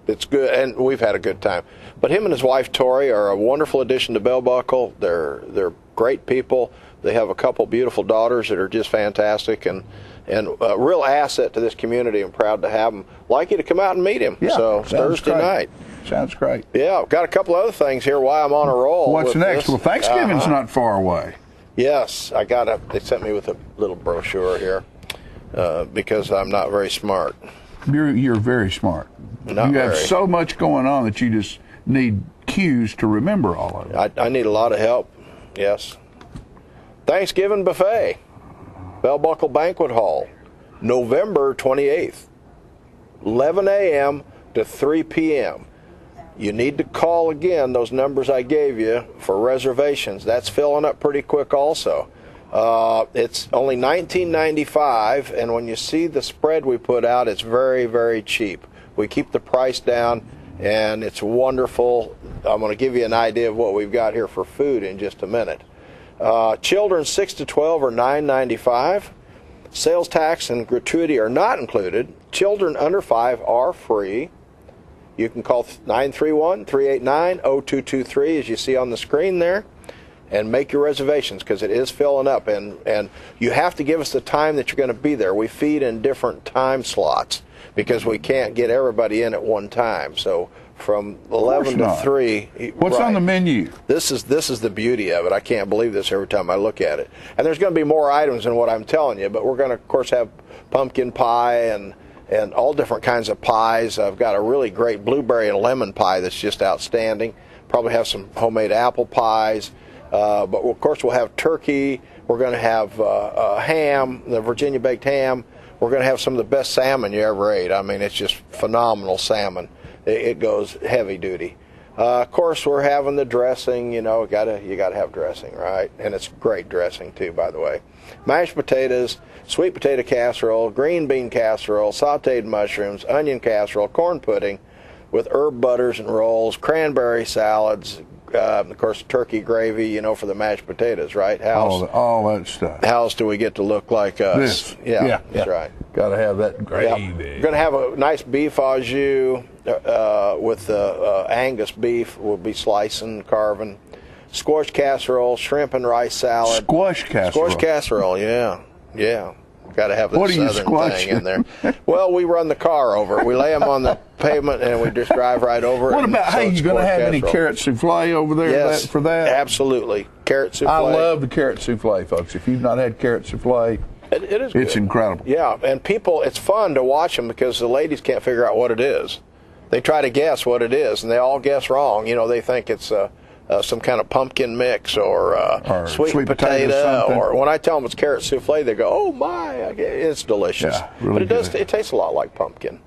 It's good, and we've had a good time. But him and his wife Tori are a wonderful addition to Bell Buckle. They're great people. They have a couple beautiful daughters that are just fantastic, and a real asset to this community. I'm proud to have them. Like you to come out and meet him. Yeah, so Thursday night. Sounds great. Yeah, I've got a couple other things here while I'm on a roll. What's next? This. Well, Thanksgiving's not far away. Yes, they sent me with a little brochure here because I'm not very smart. You're very smart. You have so much going on that you just need cues to remember all of it. I need a lot of help. Yes. Thanksgiving buffet, Bell Buckle Banquet Hall, November 28th, 11 a.m. to 3 p.m. You need to call again those numbers I gave you for reservations. That's filling up pretty quick also. It's only $19.95, and when you see the spread we put out, it's very, very cheap. We keep the price down, and it's wonderful. I'm going to give you an idea of what we've got here for food in just a minute. Children 6 to 12 are $9.95. Sales tax and gratuity are not included. Children under 5 are free. You can call 931-389-0223, as you see on the screen there, and make your reservations, because it is filling up. And you have to give us the time that you're going to be there. We feed in different time slots because we can't get everybody in at one time. So from 11 to 3. What's on the menu? This is the beauty of it. I can't believe this every time I look at it. And there's going to be more items than what I'm telling you, but we're going to, of course, have pumpkin pie and all different kinds of pies. I've got a really great blueberry and lemon pie that's just outstanding. Probably have some homemade apple pies. But of course we'll have turkey. We're going to have ham, the Virginia baked ham. We're going to have some of the best salmon you ever ate. I mean, it's just phenomenal salmon. It goes heavy duty. Of course, we're having the dressing. You got to have dressing, right? And it's great dressing too, by the way. Mashed potatoes, sweet potato casserole, green bean casserole, sautéed mushrooms, onion casserole, corn pudding with herb butters and rolls, cranberry salads, of course, turkey gravy, for the mashed potatoes, right? All that stuff. How else do we get to look like us? Yeah, that's right. Got to have that gravy. Yep. We're going to have a nice beef au jus with the Angus beef. We'll be slicing, carving. Squash casserole, shrimp and rice salad. Squash casserole, yeah. Got to have that southern thing in there. What Well, we run the car over it. We lay them on the pavement and we just drive right over it. What about, hey, you going to have any carrot souffle over there for that? Absolutely. Carrot souffle. I love the carrot souffle, folks. If you've not had carrot souffle, it is it's good. incredible. Yeah, and people, it's fun to watch them because the ladies can't figure out what it is. They try to guess what it is, and they all guess wrong. They think it's a some kind of pumpkin mix or sweet potato, something. or when I tell them it's carrot souffle, they go, "Oh my, it's delicious." Yeah, really but it tastes a lot like pumpkin.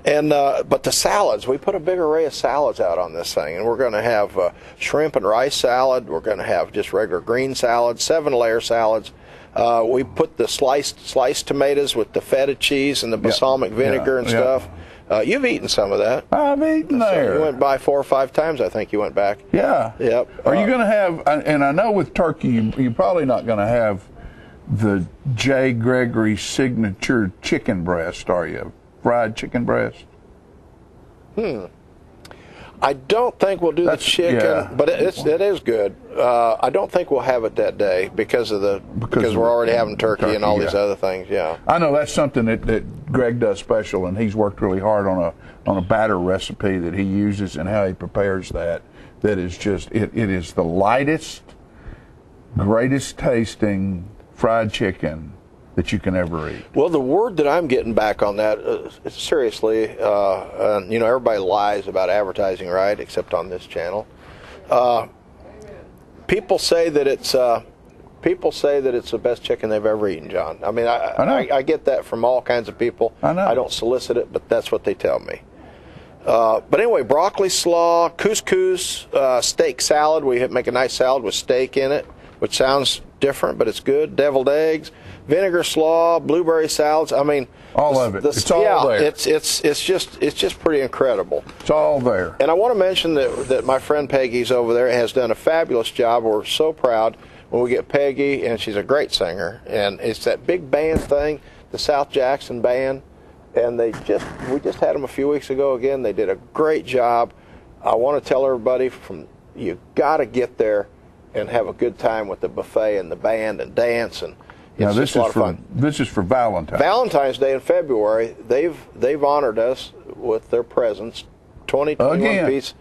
And but the salads, we put a big array of salads out on this thing, and we're going to have shrimp and rice salad. We're going to have just regular green salad, 7-layer salads. We put the sliced tomatoes with the feta cheese and the balsamic vinegar and stuff. You've eaten some of that. I've eaten there. You went by 4 or 5 times, I think you went back. Yeah. Yep. Are you going to have, and I know with turkey, you're probably not going to have the J. Gregory signature chicken breast, are you? Fried chicken breast? I don't think we'll do the chicken, but it is good. I don't think we'll have it that day because we're already having turkey and all these other things. Yeah, I know that's something that Greg does special, and he's worked really hard on a batter recipe that he uses and how he prepares that. That is just it is the lightest, greatest tasting fried chicken that you can ever eat. Well, the word that I'm getting back on that, seriously, and everybody lies about advertising, right? Except on this channel. People say that it's the best chicken they've ever eaten, John. I mean, I get that from all kinds of people. I know. I don't solicit it, but that's what they tell me. But anyway, broccoli slaw, couscous, steak salad. We make a nice salad with steak in it, which sounds different, but it's good. Deviled eggs, vinegar slaw, blueberry salads. I mean, all of it. It's all there. It's just pretty incredible. It's all there. And I want to mention that my friend Peggy's over there has done a fabulous job. We're so proud when we get Peggy, and she's a great singer. And it's that big band thing, the South Jackson Band, and we just had them a few weeks ago again. They did a great job. I want to tell everybody you got to get there and have a good time with the buffet and the band and dance, and it's just a lot of fun. This is for Valentine's Day in February. They've honored us with their presence. 21-piece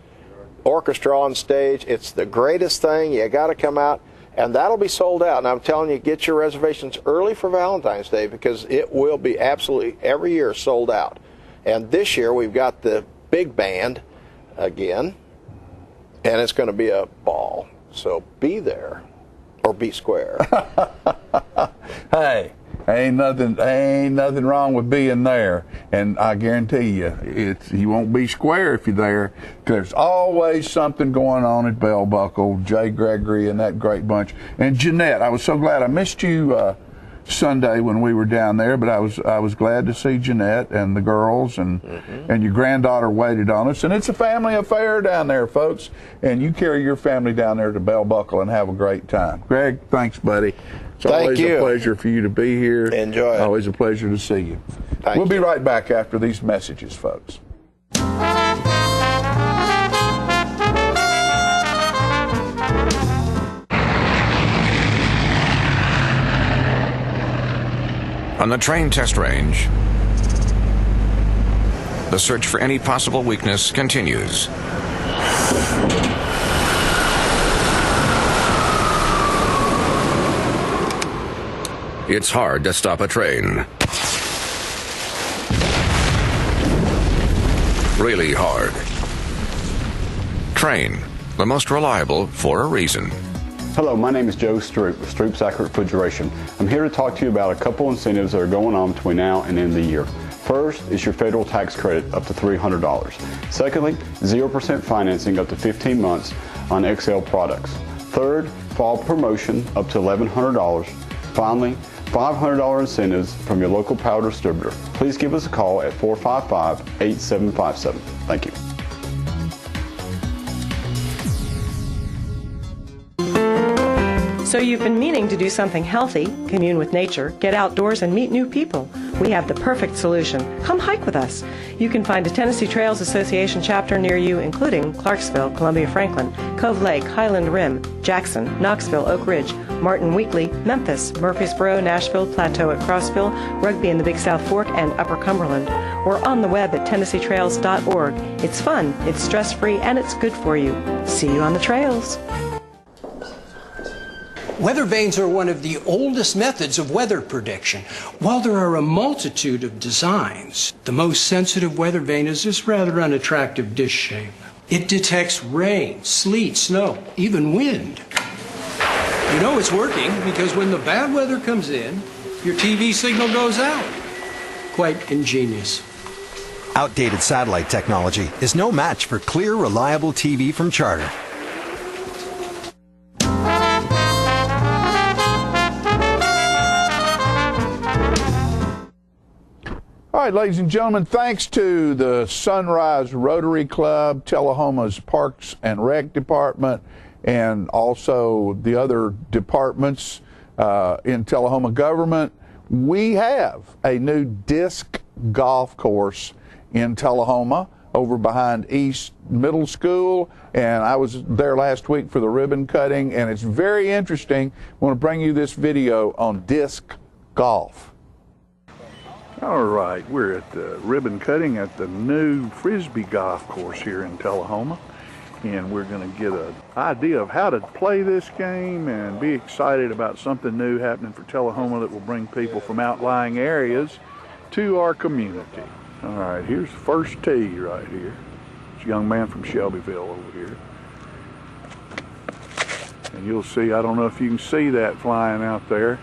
orchestra on stage. It's the greatest thing. You got to come out, and that'll be sold out. And I'm telling you, get your reservations early for Valentine's Day because it will be absolutely every year sold out. And this year we've got the big band again, and it's going to be a ball. So be there or be square. Hey, ain't nothing wrong with being there, and I guarantee you won't be square if you're there. There's always something going on at Bell Buckle. Jay Gregory and that great bunch, and Jeanette. I was so glad I missed you Sunday when we were down there, but I was glad to see Jeanette and the girls, and your granddaughter waited on us, and it's a family affair down there, folks, and you carry your family down there to Bell Buckle and have a great time. Greg, thanks, buddy. It's always a pleasure for you to be here. Enjoy it. Always a pleasure to see you. We'll be right back after these messages, folks. On the train test range, the search for any possible weakness continues. It's hard to stop a train. Really hard. Train, the most reliable for a reason. Hello, my name is Joe Stroop with Stroop's Accurate Refrigeration. I'm here to talk to you about a couple incentives that are going on between now and end of the year. First is your federal tax credit up to $300. Secondly, 0% financing up to 15 months on XL products. Third, fall promotion up to $1,100. Finally, $500 incentives from your local power distributor. Please give us a call at 455-8757. Thank you. So you've been meaning to do something healthy, commune with nature, get outdoors, and meet new people. We have the perfect solution. Come hike with us. You can find a Tennessee Trails Association chapter near you, including Clarksville, Columbia Franklin, Cove Lake, Highland Rim, Jackson, Knoxville, Oak Ridge, Martin Weakley, Memphis, Murfreesboro, Nashville, Plateau at Crossville, Rugby in the Big South Fork, and Upper Cumberland. We're on the web at TennesseeTrails.org. It's fun, it's stress-free, and it's good for you. See you on the trails. Weather vanes are one of the oldest methods of weather prediction. While there are a multitude of designs, the most sensitive weather vane is this rather unattractive dish shape. It detects rain, sleet, snow, even wind. You know it's working because when the bad weather comes in, your TV signal goes out. Quite ingenious. Outdated satellite technology is no match for clear, reliable TV from Charter. All right, ladies and gentlemen, thanks to the Sunrise Rotary Club, Tullahoma's Parks and Rec Department, and also the other departments in Tullahoma government, we have a new disc golf course in Tullahoma over behind East Middle School, and I was there last week for the ribbon cutting, and it's very interesting. I want to bring you this video on disc golf. All right, we're at the ribbon cutting at the new Frisbee golf course here in Tullahoma, and we're going to get an idea of how to play this game and be excited about something new happening for Tullahoma that will bring people from outlying areas to our community. All right, here's the first tee right here. It's a young man from Shelbyville over here. And you'll see, I don't know if you can see that flying out there,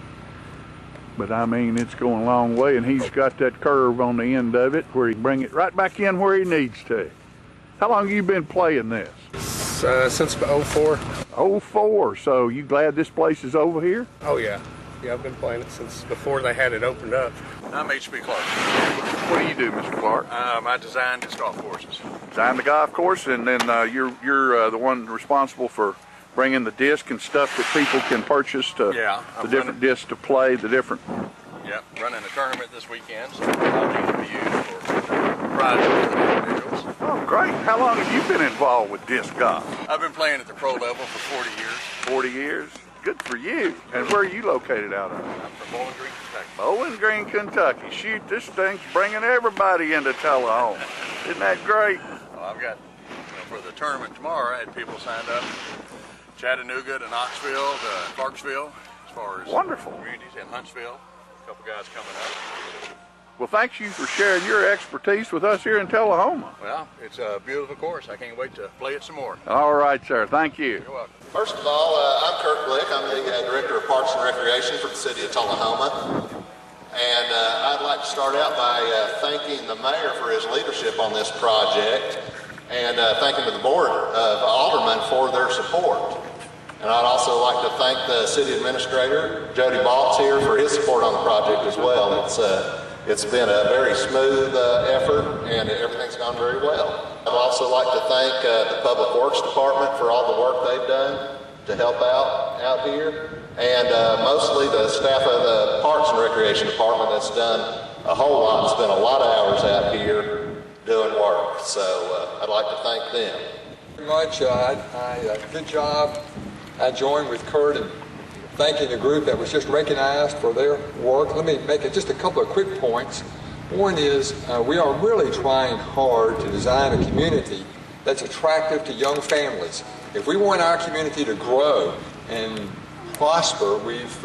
but I mean, it's going a long way, and he's got that curve on the end of it where he can bring it right back in where he needs to. How long have you been playing this? Since 04. 04, so you glad this place is over here? Oh yeah. Yeah, I've been playing it since before they had it opened up. I'm H.B. Clark. What do you do, Mr. Clark? I design disc golf courses. Design the golf course, and then you're the one responsible for bringing the disc and stuff that people can purchase to the different discs to play the different. Yep, running a tournament this weekend, so I'll need to be used for prizes for the individuals. Oh, great. How long have you been involved with disc golf? I've been playing at the pro level for 40 years. 40 years? Good for you. And where are you located out of? I'm from Bowling Green, Kentucky. Bowling Green, Kentucky. Shoot, this thing's bringing everybody into Tullahoma. Isn't that great? Well, I've got, for the tournament tomorrow, I had people signed up. Chattanooga to Knoxville to Clarksville, as far as wonderful communities, and Huntsville. A couple guys coming up. Well, thank you for sharing your expertise with us here in Tullahoma. Well, it's a beautiful course. I can't wait to play it some more. All right, sir. Thank you. You're welcome. First of all, I'm Kirk Blick. I'm the Director of Parks and Recreation for the City of Tullahoma. And I'd like to start out by thanking the mayor for his leadership on this project, and thanking the board of aldermen for their support. And I'd also like to thank the city administrator, Jody Baltz, here for his support on the project as well. It's been a very smooth effort, and everything's gone very well. I'd also like to thank the Public Works Department for all the work they've done to help out here, and mostly the staff of the Parks and Recreation Department that's done a whole lot, spent a lot of hours out here doing work. So I'd like to thank them. Very much. Good job. I join with Kurt in thanking the group that was just recognized for their work. Let me make just a couple of quick points. One is we are really trying hard to design a community that's attractive to young families. If we want our community to grow and prosper, we've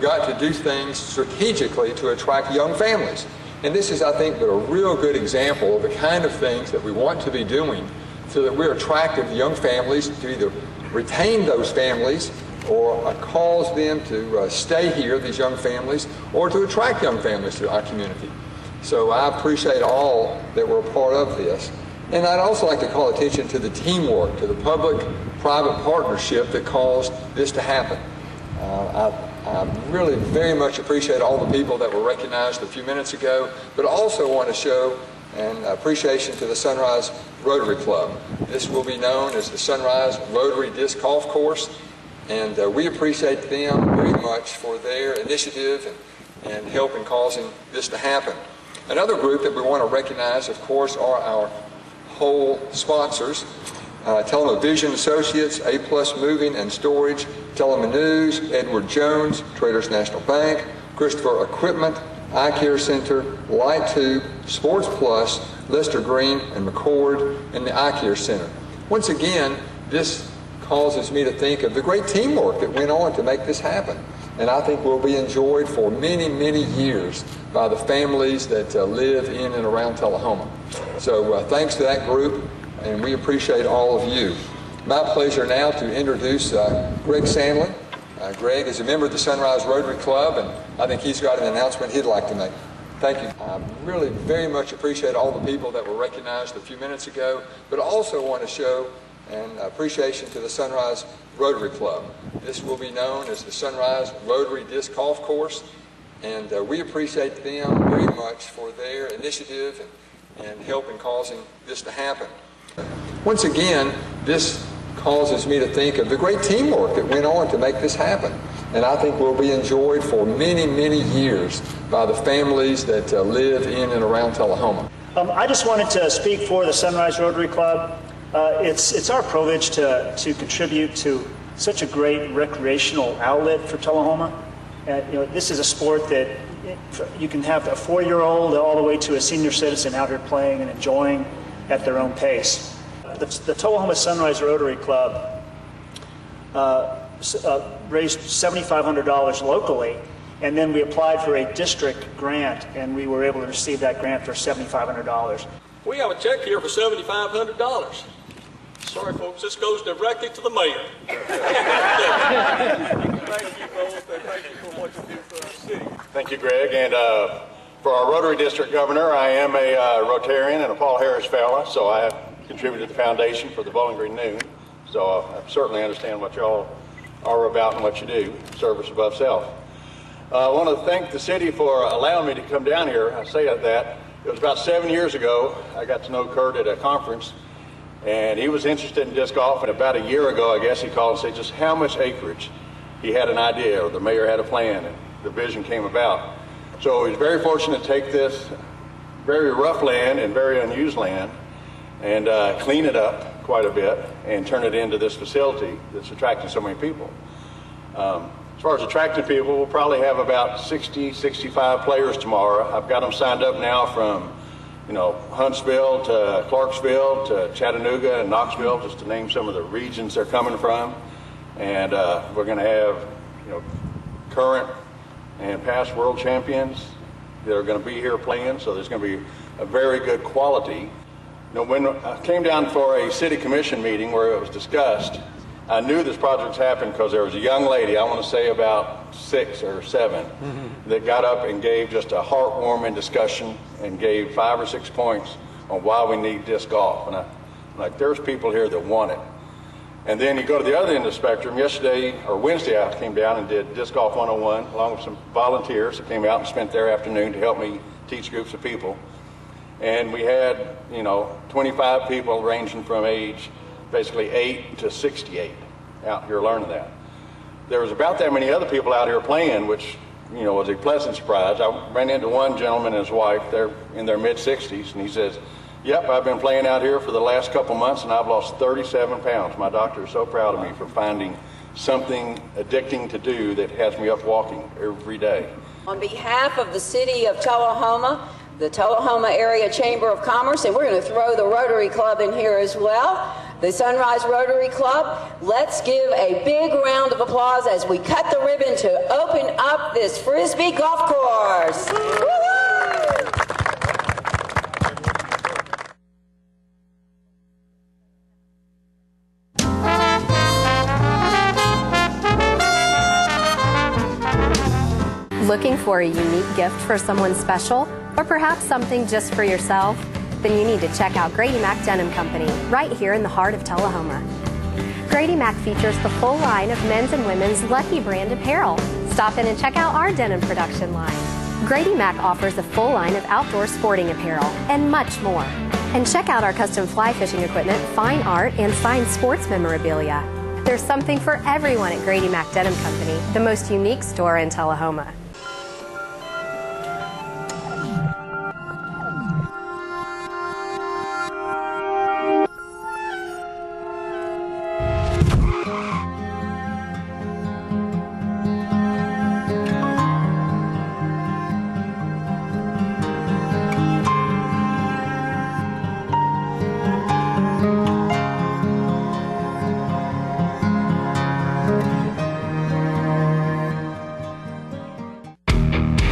got to do things strategically to attract young families. And this is, I think, a real good example of the kind of things that we want to be doing so that we're attractive to young families to either retain those families or cause them to stay here, these young families, or to attract young families to our community. So I appreciate all that were a part of this. And I'd also like to call attention to the teamwork, to the public-private partnership that caused this to happen. I really very much appreciate all the people that were recognized a few minutes ago, but also want to show an appreciation to the Sunrise Rotary Club. This will be known as the Sunrise Rotary Disc Golf Course, and we appreciate them very much for their initiative and help in causing this to happen. Another group that we want to recognize, of course, are our whole sponsors. Tullahoma Vision Associates, A+ Moving and Storage, Tullahoma News, Edward Jones, Traders National Bank, Christopher Equipment, Eye Care Center, Light Tube, Sports Plus, Lester Green and McCord, and the Eye Care Center. Once again, this causes me to think of the great teamwork that went on to make this happen. And I think will be enjoyed for many, many years by the families that live in and around Tullahoma. So thanks to that group. and we appreciate all of you. My pleasure now to introduce Greg Sandlin. Greg is a member of the Sunrise Rotary Club, and I think he's got an announcement he'd like to make. Thank you. I really very much appreciate all the people that were recognized a few minutes ago, but also want to show an appreciation to the Sunrise Rotary Club. This will be known as the Sunrise Rotary Disc Golf Course, and we appreciate them very much for their initiative and help in causing this to happen. Once again, this causes me to think of the great teamwork that went on to make this happen, and I think will be enjoyed for many, many years by the families that live in and around Tullahoma. I just wanted to speak for the Sunrise Rotary Club. It's our privilege to contribute to such a great recreational outlet for Tullahoma. This is a sport that you can have a 4-year-old all the way to a senior citizen out here playing and enjoying at their own pace. The Tullahoma Sunrise Rotary Club raised $7,500 locally, and then we applied for a district grant, and we were able to receive that grant for $7,500. We have a check here for $7,500. Sorry, folks, this goes directly to the mayor. Thank you both, and thank you for what you do for our city. Thank you, Greg. And for our Rotary District Governor, I am a Rotarian and a Paul Harris fellow, so I have contributed to the foundation for the Bowling Green Noon. So I certainly understand what y'all are about and what you do, service above self. I want to thank the city for allowing me to come down here. I say that. It was about 7 years ago, I got to know Kurt at a conference, and he was interested in disc golf, and about a year ago, I guess, he called and said just how much acreage. He had an idea, or the mayor had a plan, and the vision came about. So he was very fortunate to take this very rough land and very unused land and clean it up quite a bit and turn it into this facility that's attracting so many people. As far as attracting people, we'll probably have about 60, 65 players tomorrow. I've got them signed up now from, Huntsville to Clarksville to Chattanooga and Knoxville, just to name some of the regions they're coming from. And we're going to have, current and past world champions that are going to be here playing, so there's going to be a very good quality. When I came down for a city commission meeting where it was discussed, I knew this project happened because there was a young lady, I want to say about 6 or 7, that got up and gave just a heartwarming discussion and gave 5 or 6 points on why we need disc golf. And I'm like, there's people here that want it. And then you go to the other end of the spectrum. Wednesday, I came down and did Disc Golf 101 along with some volunteers that came out and spent their afternoon to help me teach groups of people. And we had, 25 people ranging from age basically 8 to 68 out here learning that. There was about that many other people out here playing, which, was a pleasant surprise. I ran into one gentleman and his wife. They're in their mid-60s, and he says, "Yep, I've been playing out here for the last couple months, and I've lost 37 pounds. My doctor is so proud of me for finding something addicting to do that has me up walking every day." On behalf of the city of Tullahoma, the Tullahoma Area Chamber of Commerce, and we're going to throw the Rotary Club in here as well, the Sunrise Rotary Club, let's give a big round of applause as we cut the ribbon to open up this Frisbee golf course. Woo-hoo! Looking for a unique gift for someone special, or perhaps something just for yourself? Then you need to check out Grady Mac Denim Company, right here in the heart of Tullahoma. Grady Mac features the full line of men's and women's Lucky brand apparel. Stop in and check out our denim production line. Grady Mac offers a full line of outdoor sporting apparel and much more. And check out our custom fly fishing equipment, fine art, and signed sports memorabilia. There's something for everyone at Grady Mac Denim Company, the most unique store in Tullahoma.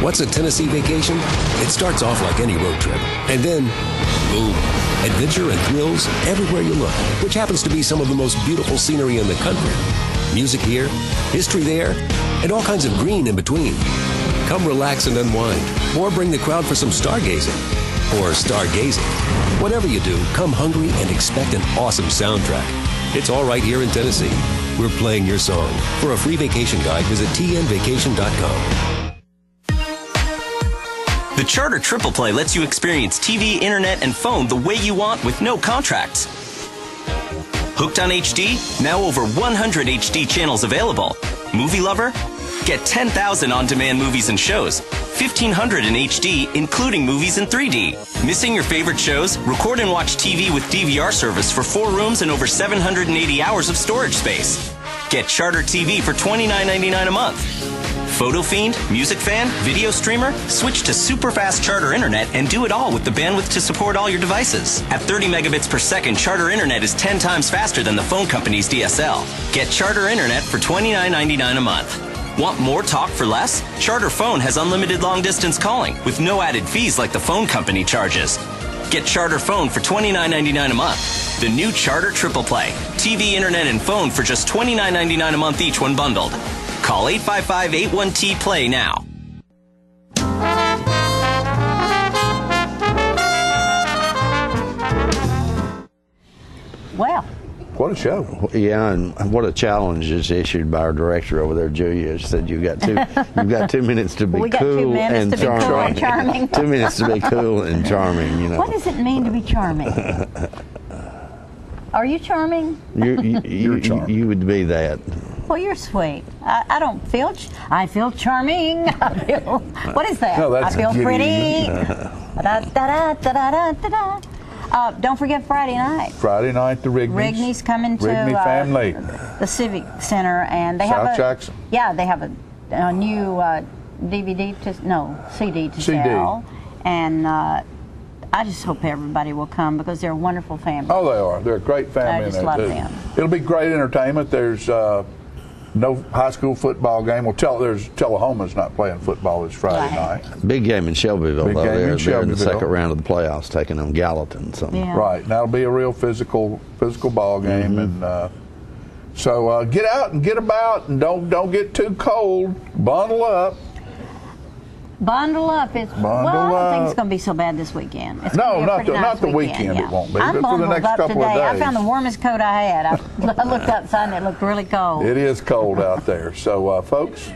What's a Tennessee vacation? It starts off like any road trip, and then, boom, Adventure and thrills everywhere you look, which happens to be some of the most beautiful scenery in the country. Music here, history there, and all kinds of green in between. Come relax and unwind, or bring the crowd for some stargazing. Or stargazing. Whatever you do, come hungry and expect an awesome soundtrack. It's all right here in Tennessee. We're playing your song. For a free vacation guide, visit tnvacation.com. The Charter Triple Play lets you experience TV, internet, and phone the way you want with no contracts. Hooked on HD? Now over 100 HD channels available. Movie lover? Get 10,000 on-demand movies and shows. 1,500 in HD, including movies in 3D. Missing your favorite shows? Record and watch TV with DVR service for 4 rooms and over 780 hours of storage space. Get Charter TV for $29.99 a month. Photo fiend, music fan, video streamer? Switch to super fast Charter Internet and do it all with the bandwidth to support all your devices. At 30 megabits per second, Charter Internet is 10 times faster than the phone company's DSL. Get Charter Internet for $29.99 a month. Want more talk for less? Charter Phone has unlimited long-distance calling with no added fees like the phone company charges. Get Charter Phone for $29.99 a month. The new Charter Triple Play. TV, internet, and phone for just $29.99 a month each when bundled. Call 855-81-T-PLAY now. Well. What a show. Yeah, and what a challenge is issued by our director over there, Julia. She said you've got 2 minutes to be cool and charming. 2 minutes to be cool and charming, you know. What does it mean to be charming? Are you charming? You're charming. You would be that. Well, you're sweet. I don't feel. I feel charming. What is that? No, that's I feel pretty. Da, da, da, da, da, da, da. Don't forget Friday night. Friday night, the Rigneys. Rigneys coming to Rigney family. The Civic Center, and they South have Jackson. Yeah, they have a new CD to sell, and I just hope everybody will come because they're a wonderful family. Oh, they are. They're a great family. I just love them. It'll be great entertainment. There's no high school football game. Well, Tullahoma's not playing football this Friday night. Big game in Shelbyville. Big game in They're in the Shelbyville. second round of the playoffs, taking on Gallatin. So. Yeah. Right. And that'll be a real physical ball game. And so get out and get about, and don't get too cold. Bundle up. Bundle up. I don't think it's going to be so bad this weekend. It's gonna be a pretty nice not the weekend. Yeah. It won't be. I'm But for the bundled next up couple today. of days. I found the warmest coat I had. I looked outside and it looked really cold. It is cold out there. So, folks,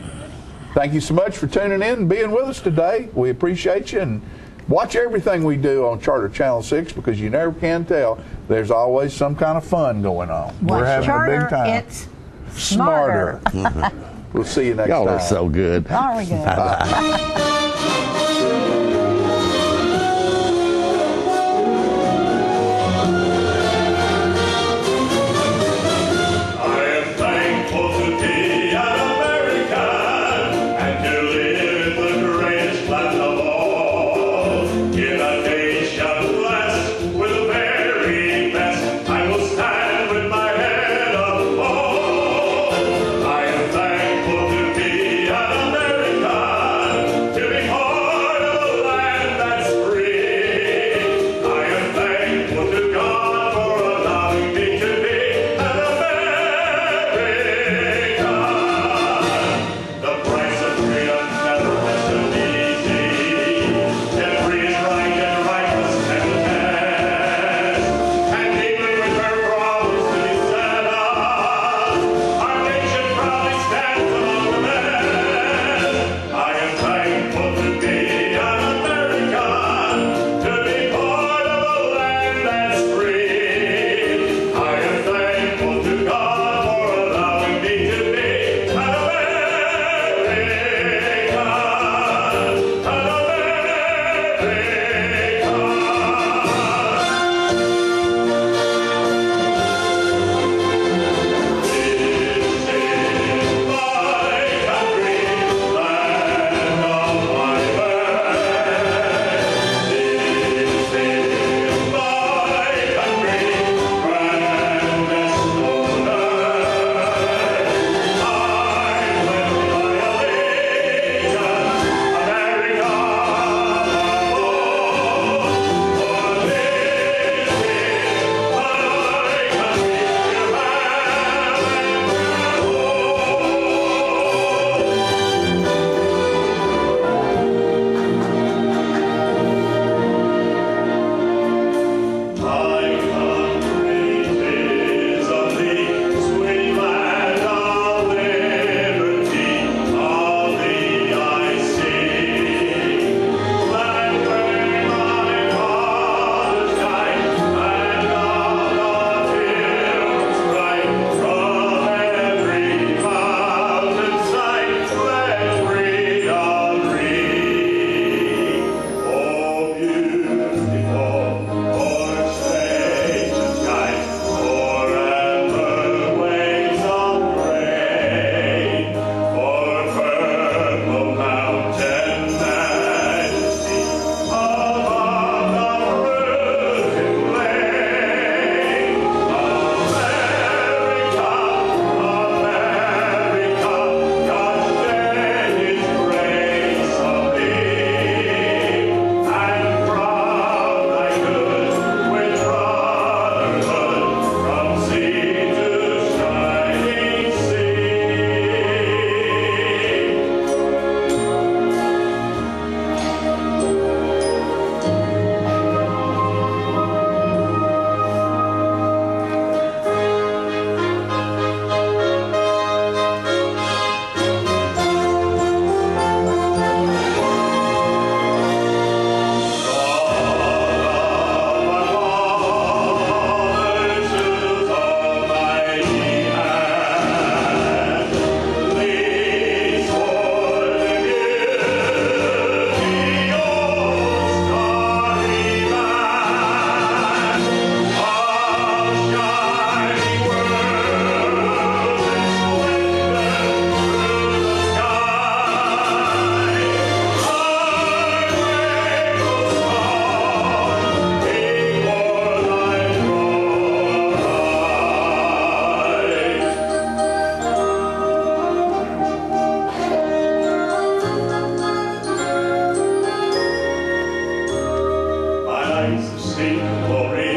thank you so much for tuning in and being with us today. We appreciate you, and watch everything we do on Charter Channel 6 because you never can tell. There's always some kind of fun going on. We're having Charter, a big time. It's smarter. We'll see you next time. Y'all are so good. Are we good? Bye-bye. To sing glory